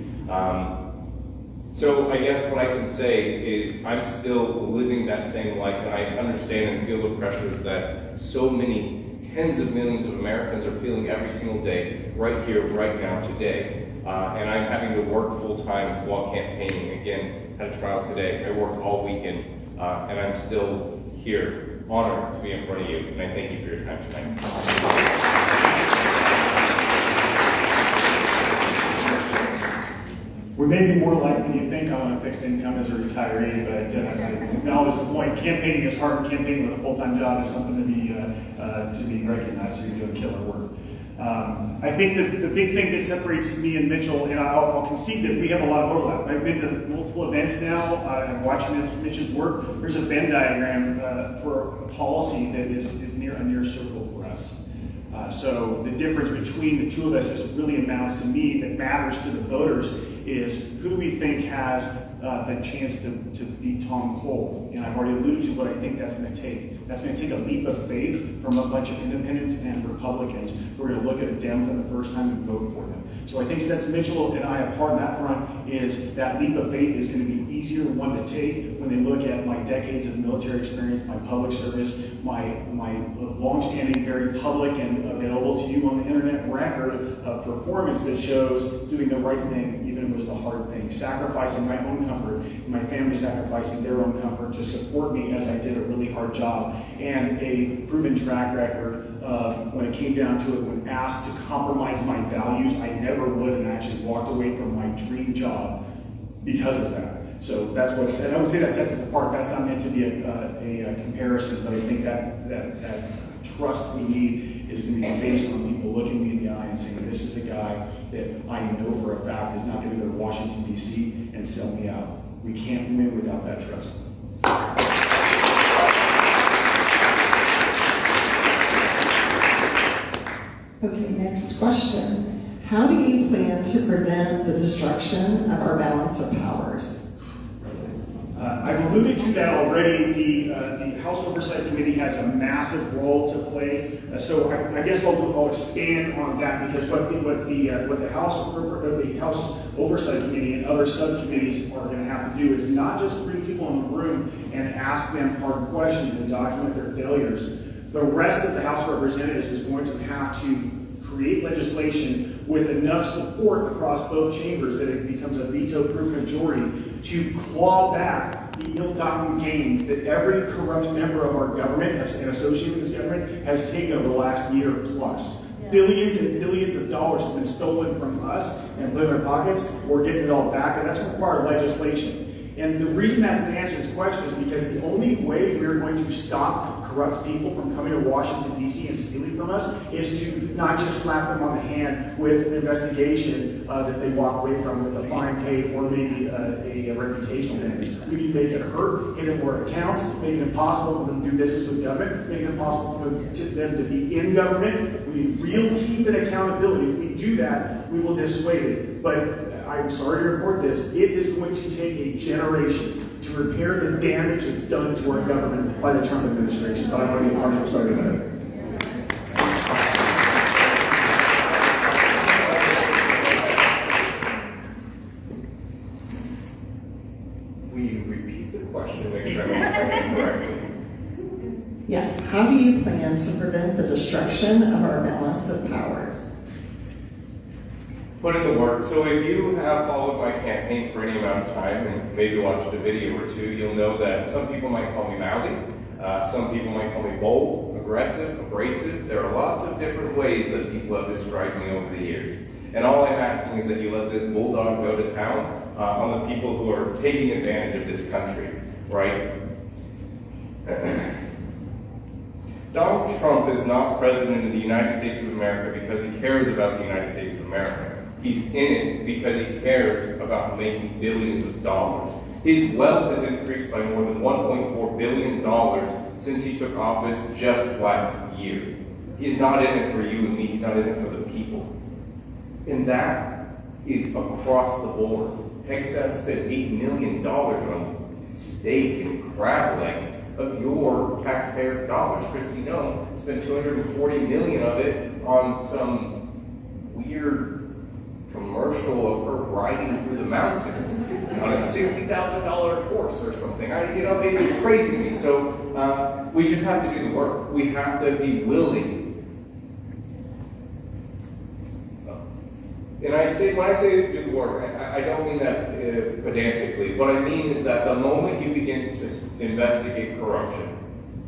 So I guess what I can say is I'm still living that same life, and I understand and feel the pressures that so many tens of millions of Americans are feeling every single day, right here, right now, today. And I'm having to work full-time while campaigning. Again, had a trial today. I worked all weekend, and I'm still here, honored to be in front of you, and I thank you for your time tonight. We may be more alike than you think on a fixed income as a retiree, but I acknowledge the point. Campaigning is hard, and campaigning with a full-time job is something to be recognized. So you're doing killer work. I think that the big thing that separates me and Mitchell, and I'll concede that we have a lot of overlap. I've been to multiple events now. I've watched Mitch's work. There's a Venn diagram for a policy that is a near circle for us. So the difference between the two of us is really amounts to me, that matters to the voters, is who we think has the chance to beat Tom Cole. And I've already alluded to what I think that's going to take. That's going to take a leap of faith from a bunch of independents and Republicans who are going to look at a Dem for the first time and vote for them. So I think since Mitchell and I apart on that front, is that leap of faith is going to be easier one to take when they look at my decades of military experience, my public service, my long-standing, very public and available to you on the internet record of performance that shows doing the right thing even if it was the hard thing, sacrificing my own comfort, and my family sacrificing their own comfort to support me as I did a really hard job, and a proven track record of when it came down to it, when asked to compromise my values, I never would, and actually walked away from my dream job because of that. So that's what, and I would say that sets us apart. That's not meant to be a comparison, but I think that trust we need is going to be based on people looking me in the eye and saying, this is a guy that I know for a fact is not going to go to Washington, D.C. and sell me out. We can't win without that trust. Okay, next question. How do you plan to prevent the destruction of our balance of powers? I've alluded to that already. The House Oversight Committee has a massive role to play. So I guess I'll expand on that, because what the House Oversight Committee and other subcommittees are going to have to do is not just bring people in the room and ask them hard questions and document their failures. The rest of the House of Representatives is going to have to create legislation with enough support across both chambers that it becomes a veto-proof majority to claw back the ill-gotten gains that every corrupt member of our government and associated with this government has taken over the last year plus. Yeah. Billions and billions of dollars have been stolen from us and put in our pockets. We're getting it all back, and that's required legislation. And the reason that's the answer to this question is because the only way we're going to stop corrupt people from coming to Washington, D.C. and stealing from us is to not just slap them on the hand with an investigation that they walk away from with a fine paid or maybe a reputational damage. We need to make it hurt, hit it where it counts, make it impossible for them to do business with government, make it impossible for them to be in government. We need real team and accountability. If we do that, we will dissuade it. But I'm sorry to report this, it is going to take a generation to repair the damage that's done to our government by the Trump administration. But I'm already started with that. Will you repeat the question, make sure I'm understanding correctly? Yes, how do you plan to prevent the destruction of our balance of powers? Put in the work. So if you have followed my campaign for any amount of time and maybe watched a video or two, you'll know that some people might call me mouthy, some people might call me bold, aggressive, abrasive. There are lots of different ways that people have described me over the years. And all I'm asking is that you let this bulldog go to town on the people who are taking advantage of this country, right? Donald Trump is not president of the United States of America because he cares about the United States of America. He's in it because he cares about making billions of dollars. His wealth has increased by more than $1.4 billion since he took office just last year. He's not in it for you and me, he's not in it for the people. And that is across the board. Texas spent $8 million on steak and crab legs of your taxpayer dollars. Kristi Noem spent $240 million of it on some weird commercial of her riding through the mountains on a $60,000 horse or something. It's crazy to me. So we just have to do the work. We have to be willing. And when I say do the work, I don't mean that pedantically. What I mean is that the moment you begin to investigate corruption,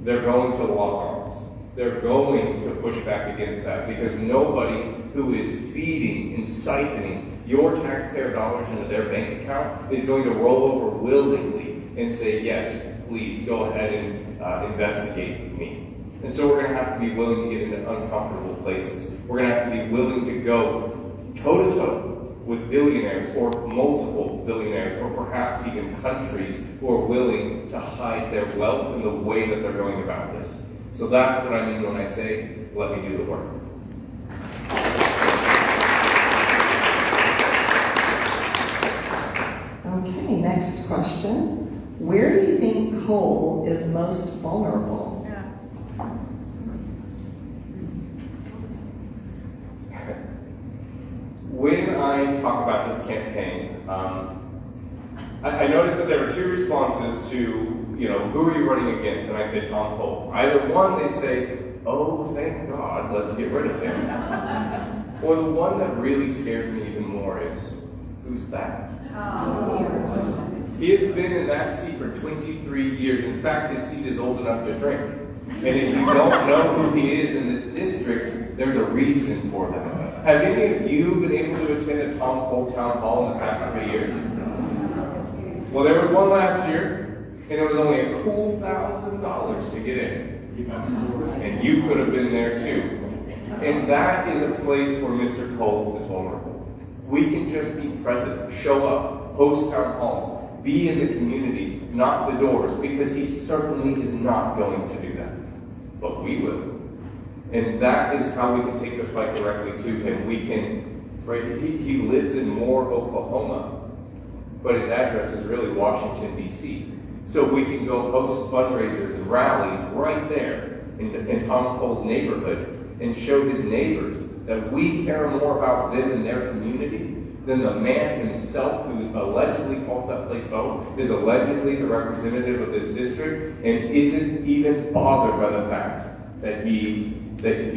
they're going to lock arms. They're going to push back against that, because nobody who is feeding and siphoning your taxpayer dollars into their bank account is going to roll over willingly and say, yes, please go ahead and investigate me. And so we're going to have to be willing to get into uncomfortable places. We're going to have to be willing to go toe-to-toe with billionaires or multiple billionaires, or perhaps even countries who are willing to hide their wealth in the way that they're going about this. So that's what I mean when I say, let me do the work. Next question. Where do you think coal is most vulnerable? Yeah. When I talk about this campaign, I noticed that there were two responses to, who are you running against? And I say Tom Cole. Either one, they say, oh, thank God, let's get rid of him. Or the one that really scares me even more is, who's that? He has been in that seat for 23 years. In fact, his seat is old enough to drink. And if you don't know who he is in this district, there's a reason for that. Have any of you been able to attend a Tom Cole town hall in the past 3 years? Well, there was one last year, and it was only a cool $1,000 to get in. And you could have been there too. And that is a place where Mr. Cole is vulnerable. We can just be present, show up, host town halls, be in the communities, knock the doors, because he certainly is not going to do that. But we will. And that is how we can take the fight directly to him. We can, right, he lives in Moore, Oklahoma, but his address is really Washington, D.C. So we can go host fundraisers and rallies right there in Tom Cole's neighborhood and show his neighbors that we care more about them and their community than the man himself who allegedly calls that place home, is allegedly the representative of this district, and isn't even bothered by the fact that he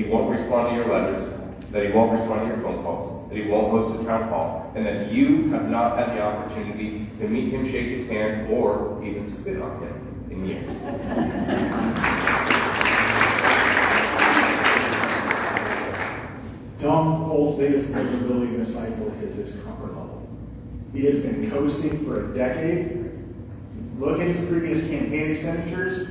won't respond to your letters, that he won't respond to your phone calls, that he won't host a town hall, and that you have not had the opportunity to meet him, shake his hand, or even spit on him in years. Tom Cole's biggest vulnerability in this cycle is his comfort level. He has been coasting for a decade. Look at his previous campaign expenditures.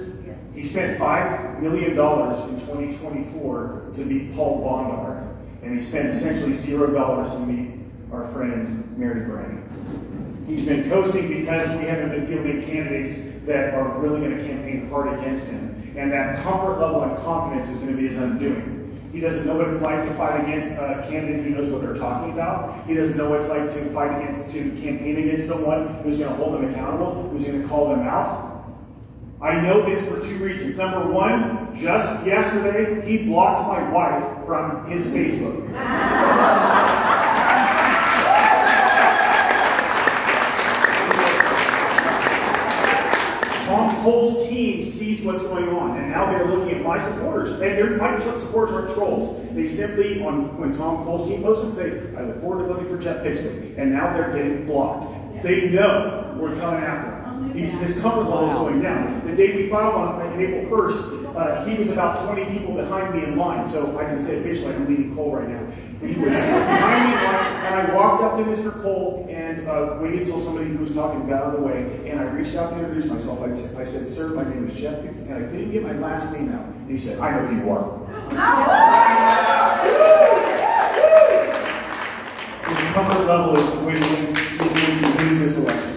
He spent $5 million in 2024 to meet Paul Bondar, and he spent essentially $0 to meet our friend Mary Brady. He's been coasting because we haven't been fielding candidates that are really going to campaign hard against him, and that comfort level and confidence is going to be his undoing. He doesn't know what it's like to fight against a candidate who knows what they're talking about. He doesn't know what it's like to campaign against someone who's going to hold them accountable, who's going to call them out. I know this for two reasons. Number one, just yesterday, he blocked my wife from his Facebook. Tom Cole's team sees what's going on, and now they're looking at my supporters. And my supporters aren't trolls. They simply, when Tom Cole's team posts them, say, I look forward to voting for Jeff Pixley. And now they're getting blocked. They know we're coming after him. His comfort level is going down. The day we filed on April 1st, he was about 20 people behind me in line. So I can say officially I'm leading Cole right now. He was behind me in line, and I walked up to Mr. Cole and waited until somebody who was talking got out of the way. And I reached out to introduce myself. I said, sir, my name is Jeff Pixley, and I couldn't get my last name out. And he said, I know who you are. His comfort level is dwindling. He's going to lose this election.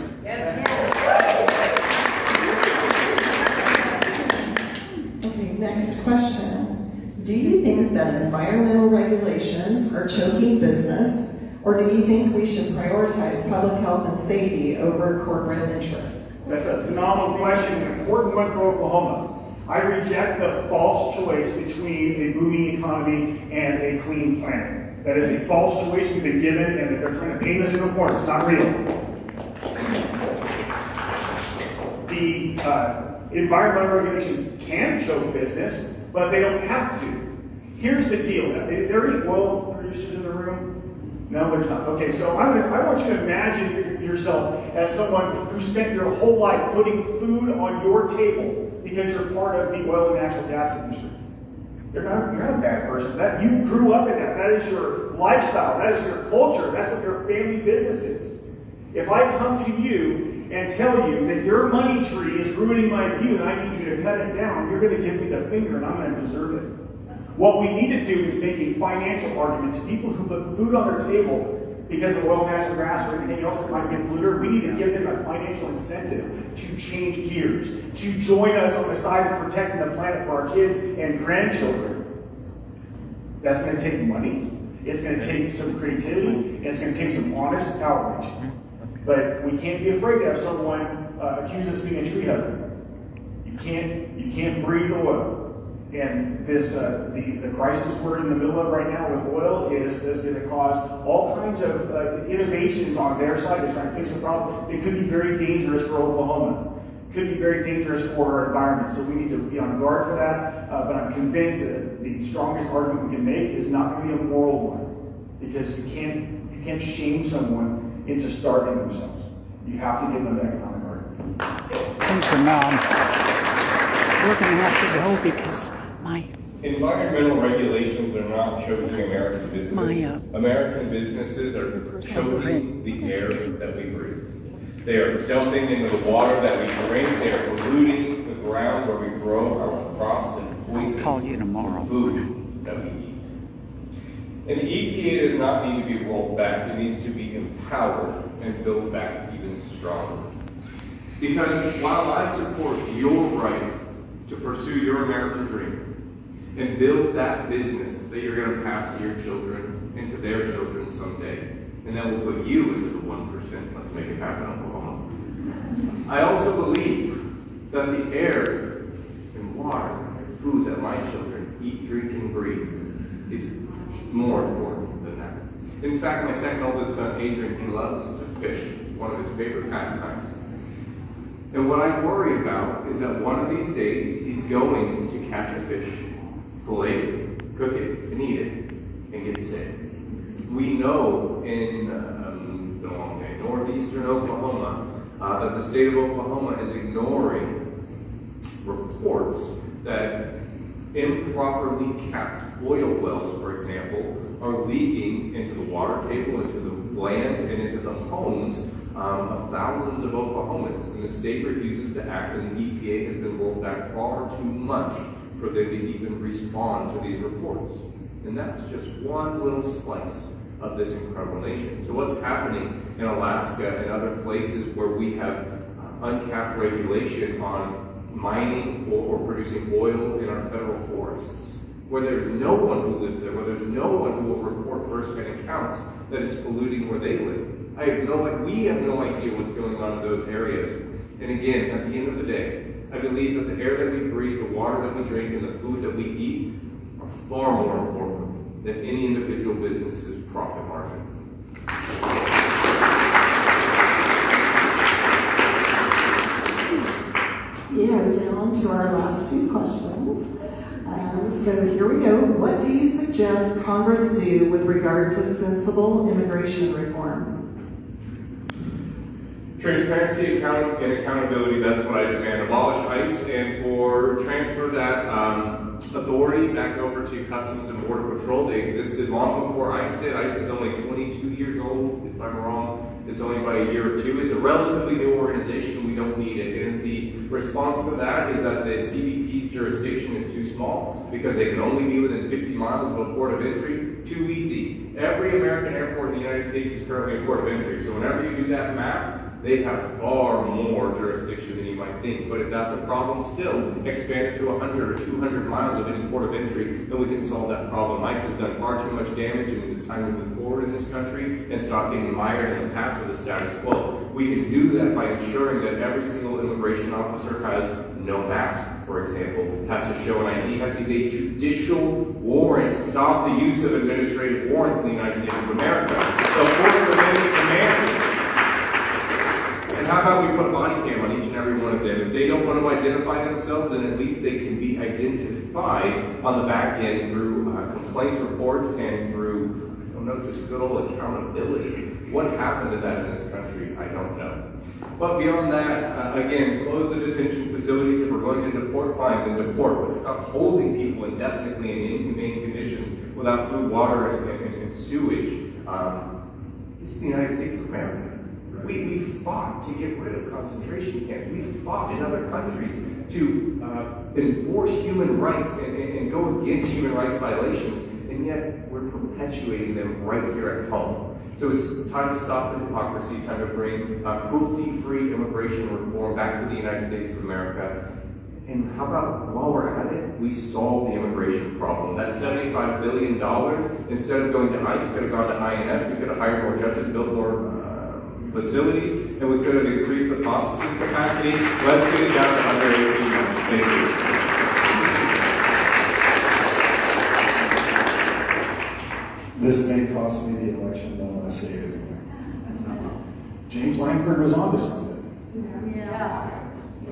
Next question. Do you think that environmental regulations are choking business, or do you think we should prioritize public health and safety over corporate interests? That's a phenomenal question, an important one for Oklahoma. I reject the false choice between a booming economy and a clean planet. That is a false choice we've been given, and that they're trying to paint us in a corner. It's not real. The environmental regulations can choke business, but they don't have to. Here's the deal. Are there any oil producers in the room? No, there's not. Okay, so I want you to imagine yourself as someone who spent your whole life putting food on your table because you're part of the oil and natural gas industry. You're not a bad person. You grew up in that. That is your lifestyle. That is your culture. That's what your family business is. If I come to you and tell you that your money tree is ruining my view and I need you to cut it down, you're going to give me the finger and I'm going to deserve it. What we need to do is make a financial argument to people who put food on their table because of oil, natural gas, or anything else that might be a polluter. We need to give them a financial incentive to change gears, to join us on the side of protecting the planet for our kids and grandchildren. That's going to take money, it's going to take some creativity, and it's going to take some honest outreach. But we can't be afraid to have someone accuse us of being a tree hugger. You can't breathe oil. And this the crisis we're in the middle of right now with oil is going to cause all kinds of innovations on their side to try and fix the problem. It could be very dangerous for Oklahoma. It could be very dangerous for our environment. So we need to be on guard for that. But I'm convinced that the strongest argument we can make is not going to be a moral one, because you can't shame someone into starving themselves. You have to give them an economic argument. Thanks for Mom. We're going to have to go because my environmental regulations are not choking American business. My, American businesses are choking the air that we breathe. They are dumping into the water that we drink. They are polluting the ground where we grow our crops and poisoning call you tomorrow. the food that we eat. And the EPA does not need to be rolled back. It needs to be empowered and built back even stronger. Because while I support your right to pursue your American dream and build that business that you're going to pass to your children and to their children someday, and that will put you into the 1%. Let's make it happen, Oklahoma. I also believe that the air and water and food that my children eat, drink, and breathe is more important than that. In fact, my second oldest son, Adrian, he loves to fish. It's one of his favorite pastimes. And what I worry about is that one of these days, he's going to catch a fish, fillet it, cook it, and eat it, and get sick. We know in, it's been a long day, northeastern Oklahoma, that the state of Oklahoma is ignoring reports that improperly capped oil wells, for example, are leaking into the water table, into the land, and into the homes of thousands of Oklahomans. And the state refuses to act, and the EPA has been rolled back far too much for them to even respond to these reports. And that's just one little slice of this incredible nation. So what's happening in Alaska and other places where we have uncapped regulation on mining or producing oil in our federal forests, where there's no one who lives there, where there's no one who will report first-hand accounts that it's polluting where they live. We have no idea what's going on in those areas. And again, at the end of the day, I believe that the air that we breathe, the water that we drink, and the food that we eat are far more important than any individual business's profit margin. Yeah, we're down to our last two questions. So here we go. What do you suggest Congress do with regard to sensible immigration reform? Transparency and accountability, that's what I demand. Abolish ICE, and for transfer that authority back over to Customs and Border Patrol. They existed long before ICE did. ICE is only 22 years old, if I'm wrong. It's only by a year or two. It's a relatively new organization. We don't need it. And the response to that is that the CBP's jurisdiction is too small because they can only be within 50 miles of a port of entry. Too easy. Every American airport in the United States is currently a port of entry. So whenever you do that map, they have far more jurisdiction than you might think. But if that's a problem still, expand it to 100 or 200 miles of any port of entry, then we can solve that problem. ICE has done far too much damage, and it's time to move forward in this country and stop getting mired in the past of the status quo. We can do that by ensuring that every single immigration officer has no mask, for example, has to show an ID, has to get a judicial warrant, stop the use of administrative warrants in the United States of America. So Fourth Amendment commands. And how about we put a body cam on each and every one of them? If they don't want to identify themselves, then at least they can be identified on the back end through complaints reports and through, just good old accountability. What happened to that in this country? I don't know. But beyond that, again, close the detention facilities. If we're going to deport, fine, then deport. But stop holding people indefinitely in inhumane conditions without food, water, and sewage. This is the United States of America. We fought to get rid of concentration camps. We fought in other countries to enforce human rights and go against human rights violations, and yet we're perpetuating them right here at home. So it's time to stop the hypocrisy, time to bring cruelty-free immigration reform back to the United States of America. And how about, while we're at it, we solve the immigration problem. That $75 billion, instead of going to ICE, could have gone to INS. We could have hired more judges, built more facilities, and we could have increased the processing capacity. Let's get it down to under 18 months. Thank you. This may cost me the election, but I'm going to say it anyway. James Langford was onto something. Yeah.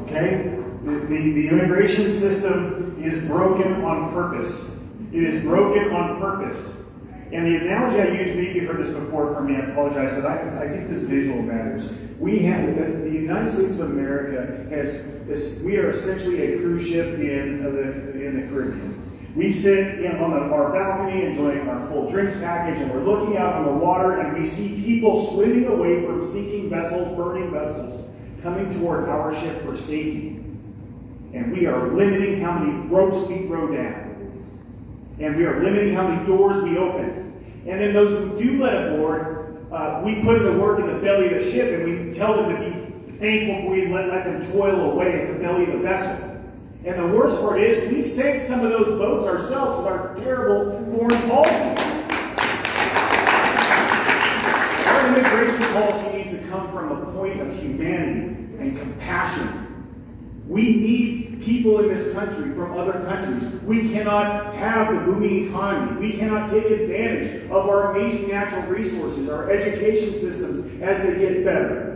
Okay? The immigration system is broken on purpose. It is broken on purpose. And the analogy I use, maybe you heard this before from me, I apologize, but I think this visual matters. We have, the United States of America we are essentially a cruise ship in the Caribbean. We sit on our balcony enjoying our full drinks package, and we're looking out on the water, and we see people swimming away from sinking vessels, burning vessels, coming toward our ship for safety. And we are limiting how many ropes we throw down. And we are limiting how many doors we open. And then those who do let aboard, we put the work in the belly of the ship, and we tell them to be thankful for we let them toil away at the belly of the vessel. And the worst part is, we sank some of those boats ourselves with our terrible foreign policy. Our immigration policy needs to come from a point of humanity and compassion. We need people in this country from other countries. We cannot have the booming economy. We cannot take advantage of our amazing natural resources, our education systems as they get better.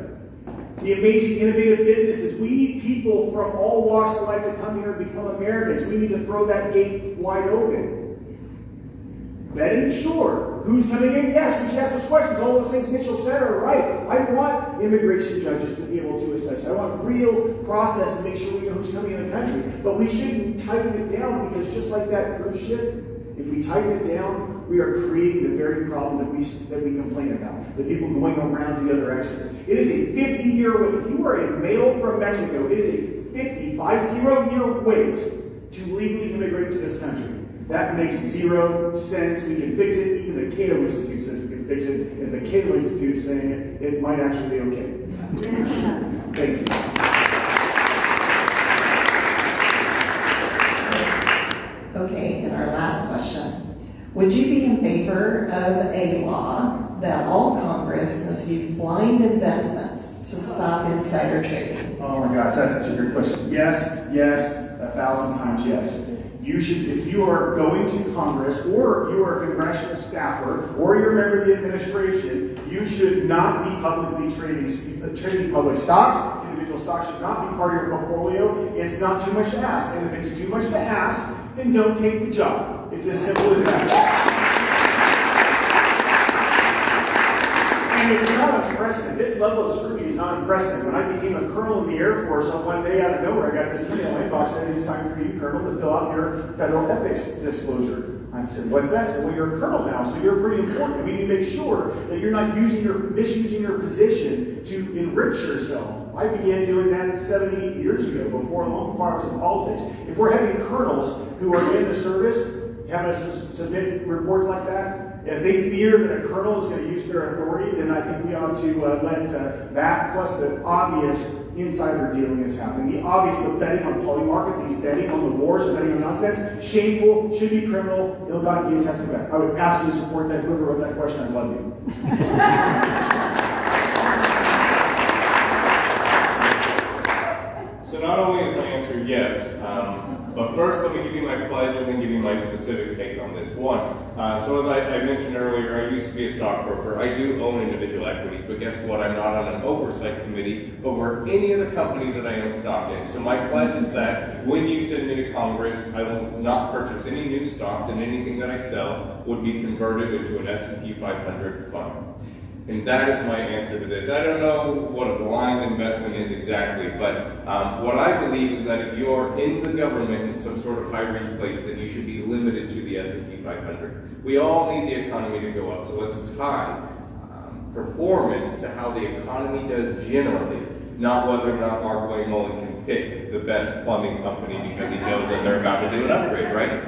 The amazing innovative businesses. We need people from all walks of life to come here and become Americans. We need to throw that gate wide open. Vetting, sure. Who's coming in? Yes, we should ask those questions. All those things Mitchell said are right. I want immigration judges to be able to assess. I want real process to make sure we know who's coming in the country. But we shouldn't tighten it down, because just like that cruise ship, if we tighten it down, we are creating the very problem that we complain about. The people going around the other exits. It is a 50-year wait. If you are a male from Mexico, it is a 50-year wait to legally immigrate to this country. That makes 0 sense. We can fix it. Even the Cato Institute says we can fix it. If the Cato Institute is saying it, it might actually be okay. Thank you. Okay, and our last question. Would you be in favor of a law that all Congress must use blind investments to stop insider trading? Oh my gosh, that's such a great question. Yes, 1,000 times yes. You should, if you are going to Congress, or you are a congressional staffer, or you're a member of the administration, you should not be publicly trading public stocks. Individual stocks should not be part of your portfolio. It's not too much to ask. And if it's too much to ask, then don't take the job. It's as simple as that. And it's not unprecedented. This level of scrutiny is not unprecedented. When I became a colonel in the Air Force, one day out of nowhere, I got this email inbox saying it's time for you, Colonel, to fill out your federal ethics disclosure. I said, what's that? I said, well, you're a colonel now, so you're pretty important. We need to make sure that you're not misusing your position to enrich yourself. I began doing that 7-8 years ago, long before I was in politics. If we're having colonels who are in the service having to submit reports like that, if they fear that a colonel is going to use their authority, then I think we ought to let that, plus the obvious insider dealing that's happening, the obvious, the betting on poly market, these betting on the wars, the betting on nonsense, shameful, should be criminal, ill-gotten gains have to go back. I would absolutely support that. Whoever wrote that question, I love you. So not only is my answer yes, but first let me give you my pledge and then give you my specific take on this. One, so as I mentioned earlier, I used to be a stockbroker. I do own individual equities, but guess what? I'm not on an oversight committee over any of the companies that I own stock in. So my pledge is that when you send me to Congress, I will not purchase any new stocks, and anything that I sell would be converted into an S&P 500 fund. And that is my answer to this. I don't know what a blind investment is exactly, but what I believe is that if you're in the government in some sort of high-risk place, then you should be limited to the S&P 500. We all need the economy to go up, so let's tie performance to how the economy does generally, not whether or not Mark Mullen can pick the best plumbing company because he knows that they're about to do an upgrade, right?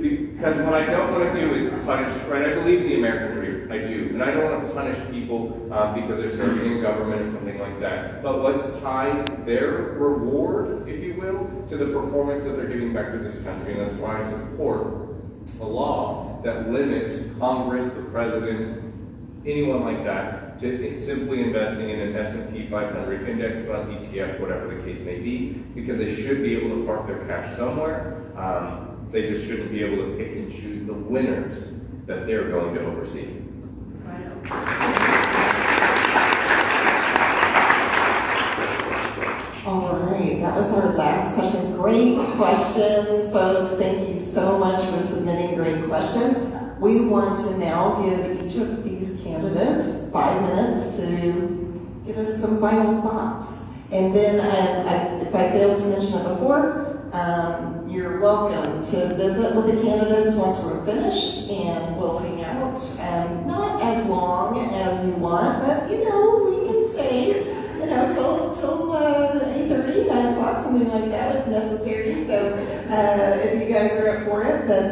Because what I don't want to do is punish, right? I believe in the American dream, I do. And I don't want to punish people because they're serving in government or something like that. But let's tie their reward, if you will, to the performance that they're giving back to this country. And that's why I support a law that limits Congress, the president, anyone like that, to simply investing in an S&P 500 index fund, ETF, whatever the case may be, because they should be able to park their cash somewhere. They just shouldn't be able to pick and choose the winners that they're going to oversee. All right, that was our last question. Great questions, folks. Thank you so much for submitting great questions. We want to now give each of these candidates 5 minutes to give us some final thoughts. And then, if I failed to mention it before, you're welcome to visit with the candidates once we're finished, and we'll hang out. Not as long as you want, but we can stay, till 8:30, 9 o'clock, something like that, if necessary. So, if you guys are up for it, but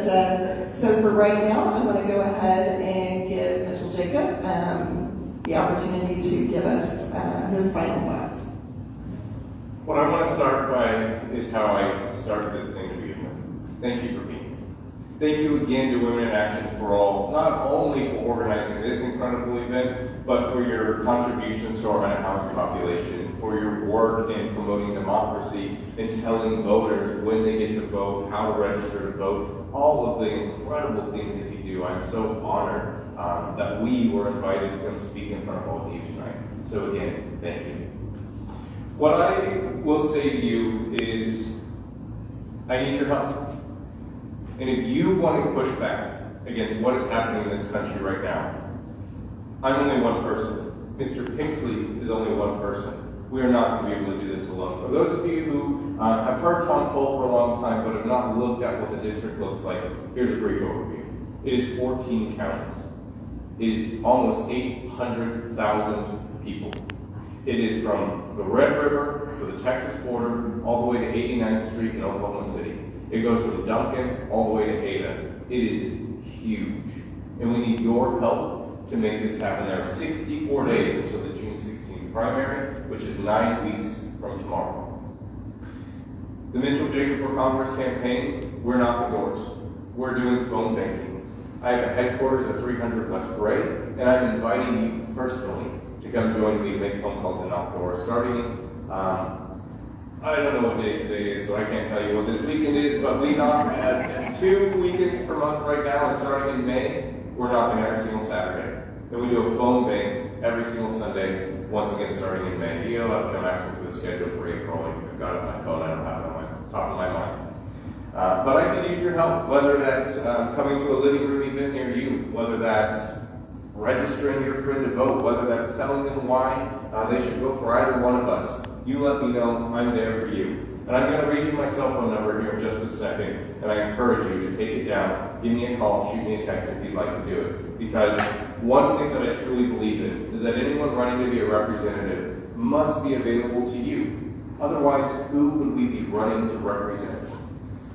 so for right now, I'm going to go ahead and give Mitchell Jacob the opportunity to give us his final thoughts. What I want to start by is how I started this thing to begin with. Thank you for being here. Thank you again to Women in Action for All, not only for organizing this incredible event, but for your contributions to our unhoused population, for your work in promoting democracy and telling voters when they get to vote, how to register to vote, all of the incredible things that you do. I'm so honored that we were invited to come speak in front of all of you tonight. So again, thank you. What I will say to you is, I need your help. And if you want to push back against what is happening in this country right now, I'm only one person. Mr. Pixley is only one person. We are not going to be able to do this alone. For those of you who have heard Tom Cole for a long time but have not looked at what the district looks like, here's a brief overview. It is 14 counties. It is almost 800,000 people. It is from the Red River to the Texas border, all the way to 89th Street in Oklahoma City. It goes from Duncan all the way to Ada. It is huge. And we need your help to make this happen. There are 64 days until the June 16th primary, which is 9 weeks from tomorrow. The Mitchell Jacob for Congress campaign, we're knocking doors. We're doing phone banking. I have a headquarters at 300 West Gray, and I'm inviting you personally to come join me and make phone calls and knock doors. Starting, I don't know what day today is, so I can't tell you what this weekend is, but we knock at 2 weekends per month right now, and starting in May, we're knocking every single Saturday. And we do a phone bank every single Sunday, once again starting in May. You'll have to come ask me for the schedule for April. I've got it on my phone, I don't have it on my top of my mind. But I can use your help, whether that's coming to a living room event near you, whether that's registering your friend to vote, whether that's telling them why they should vote for either one of us. You let me know, I'm there for you. And I'm going to read you my cell phone number here in just a second, and I encourage you to take it down, give me a call, shoot me a text if you'd like to do it. Because one thing that I truly believe in is that anyone running to be a representative must be available to you. Otherwise, who would we be running to represent?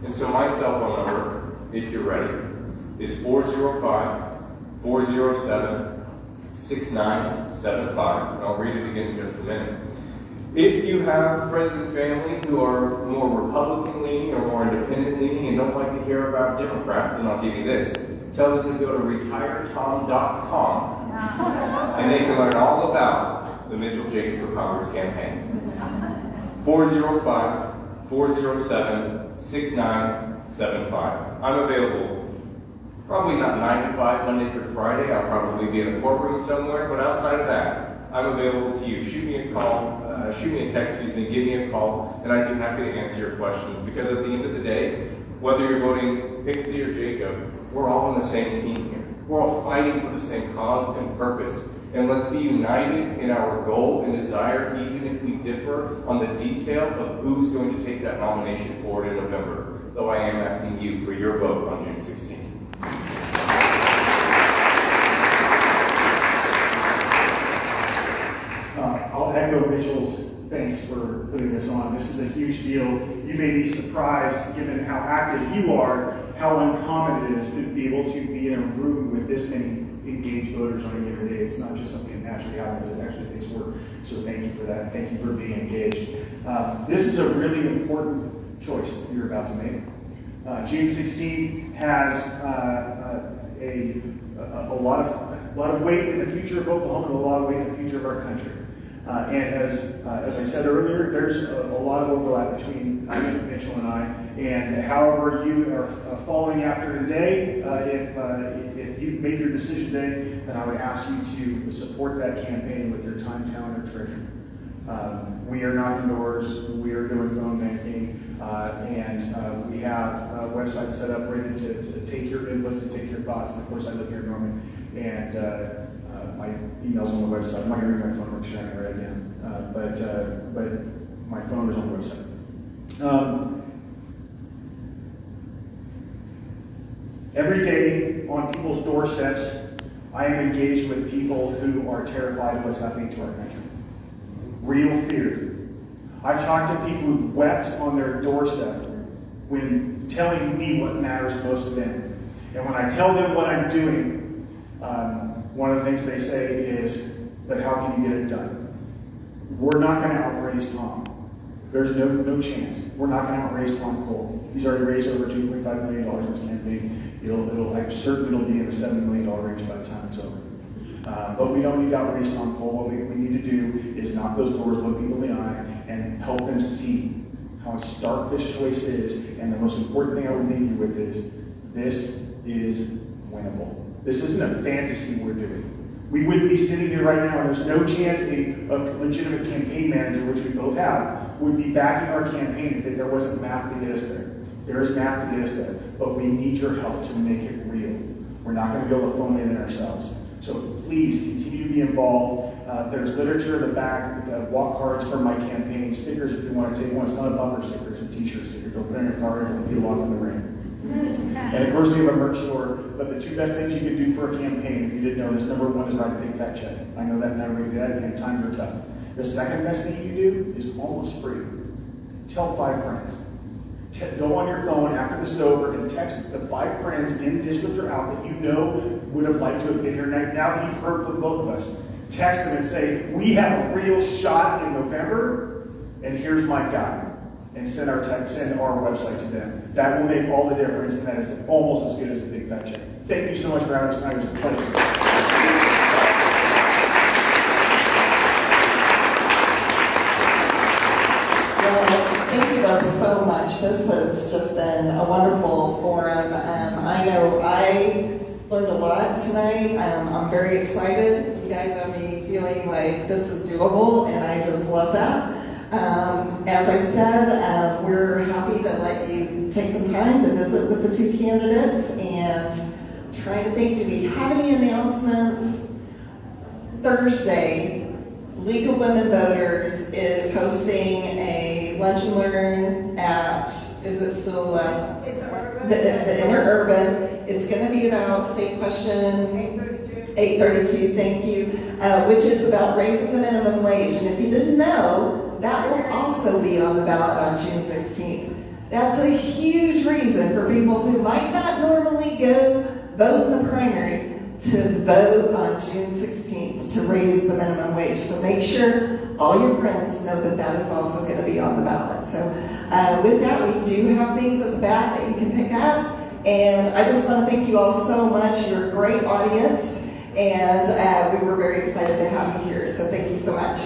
And so my cell phone number, if you're ready, is 405-407-6975, and I'll read it again in just a minute. If you have friends and family who are more Republican-leaning or more independent-leaning and don't like to hear about Democrats, then I'll give you this. Tell them to go to retiretom.com, and they can learn all about the Mitchell Jacob for Congress campaign. 405-407-6975. I'm available. Probably not 9 to 5 Monday through Friday. I'll probably be in a courtroom somewhere, but outside of that, I'm available to you. Shoot me a call, shoot me a text, give me a call, and I'd be happy to answer your questions. Because at the end of the day, whether you're voting Pixley or Jacob, we're all on the same team here. We're all fighting for the same cause and purpose. And let's be united in our goal and desire, even if we differ on the detail of who's going to take that nomination forward in November. Though I am asking you for your vote on June 16th. I'll echo Mitchell's thanks for putting this on. This is a huge deal. You may be surprised, given how active you are, how uncommon it is to be able to be in a room with this many engaged voters on a given day. It's not just something that naturally happens, it actually takes work. So thank you for that. Thank you for being engaged. This is a really important choice that you're about to make. June 16th has a lot of weight in the future of Oklahoma and a lot of weight in the future of our country. And as I said earlier, there's a lot of overlap between Mitchell and I. And however you are following after today, if you've made your decision today, then I would ask you to support that campaign with your time, talent, or treasure. We are knocking doors. We are doing phone banking. And we have a website set up ready to take your inputs and take your thoughts. And of course, I live here in Norman. And my email's on the website. I'm not going to read my phone, I'm sure I can write it down. But my phone is on the website. Every day on people's doorsteps, I am engaged with people who are terrified of what's happening to our country. Real fear. I've talked to people who've wept on their doorstep when telling me what matters most to them. And when I tell them what I'm doing, one of the things they say is, but how can you get it done? We're not going to outraise Tom. There's no chance. We're not going to outraise Tom Cole. He's already raised over $2.5 million in this campaign. I'm certain it'll be in the $70 million range by the time it's over. But we don't need to outraise Tom Cole. What we need to do is knock those doors, look people in the eye, and help them see how stark this choice is. And the most important thing I would leave you with is, this is winnable. This isn't a fantasy we're doing. We wouldn't be sitting here right now, and there's no chance a legitimate campaign manager, which we both have, would be backing our campaign if there wasn't math to get us there. There is math to get us there, but we need your help to make it real. We're not going to be able to phone it in ourselves. So please continue to be involved. There's literature in the back, walk cards for my campaign, stickers if you want to take one. It's not a bumper sticker, it's a t-shirt sticker. Don't put it in your car, it'll peel off in the rain. And of course we have a merch store, but the two best things you can do for a campaign, if you didn't know this, number one is write a big fat check. I know that now, we do that, and times are tough. The second best thing you do is almost free. Tell 5 friends. Go on your phone after this is over and text the 5 friends in district or out that you know would have liked to have been here. Now that you've heard from both of us, text them and say, we have a real shot in November, and here's my guy. And send our website to them. That will make all the difference, and that is almost as good as a big fat check. Thank you so much for having us tonight. It was a pleasure. Well, thank you both so much. This has just been a wonderful forum. I know I learned a lot tonight. I'm very excited. You guys have me feeling like this is doable, and I just love that. As I said, we're happy to let you take some time to visit with the 2 candidates, and trying to think, do we have any announcements? Thursday, League of Women Voters is hosting a lunch and learn at, is it still the Interurban? It's going to be about state question 832, thank you, which is about raising the minimum wage. And if you didn't know, that will also be on the ballot on June 16th. That's a huge reason for people who might not normally go vote in the primary to vote on June 16th to raise the minimum wage. So make sure all your friends know that that is also going to be on the ballot. So with that, we do have things at the back that you can pick up. And I just want to thank you all so much. You're a great audience. And we were very excited to have you here. So thank you so much.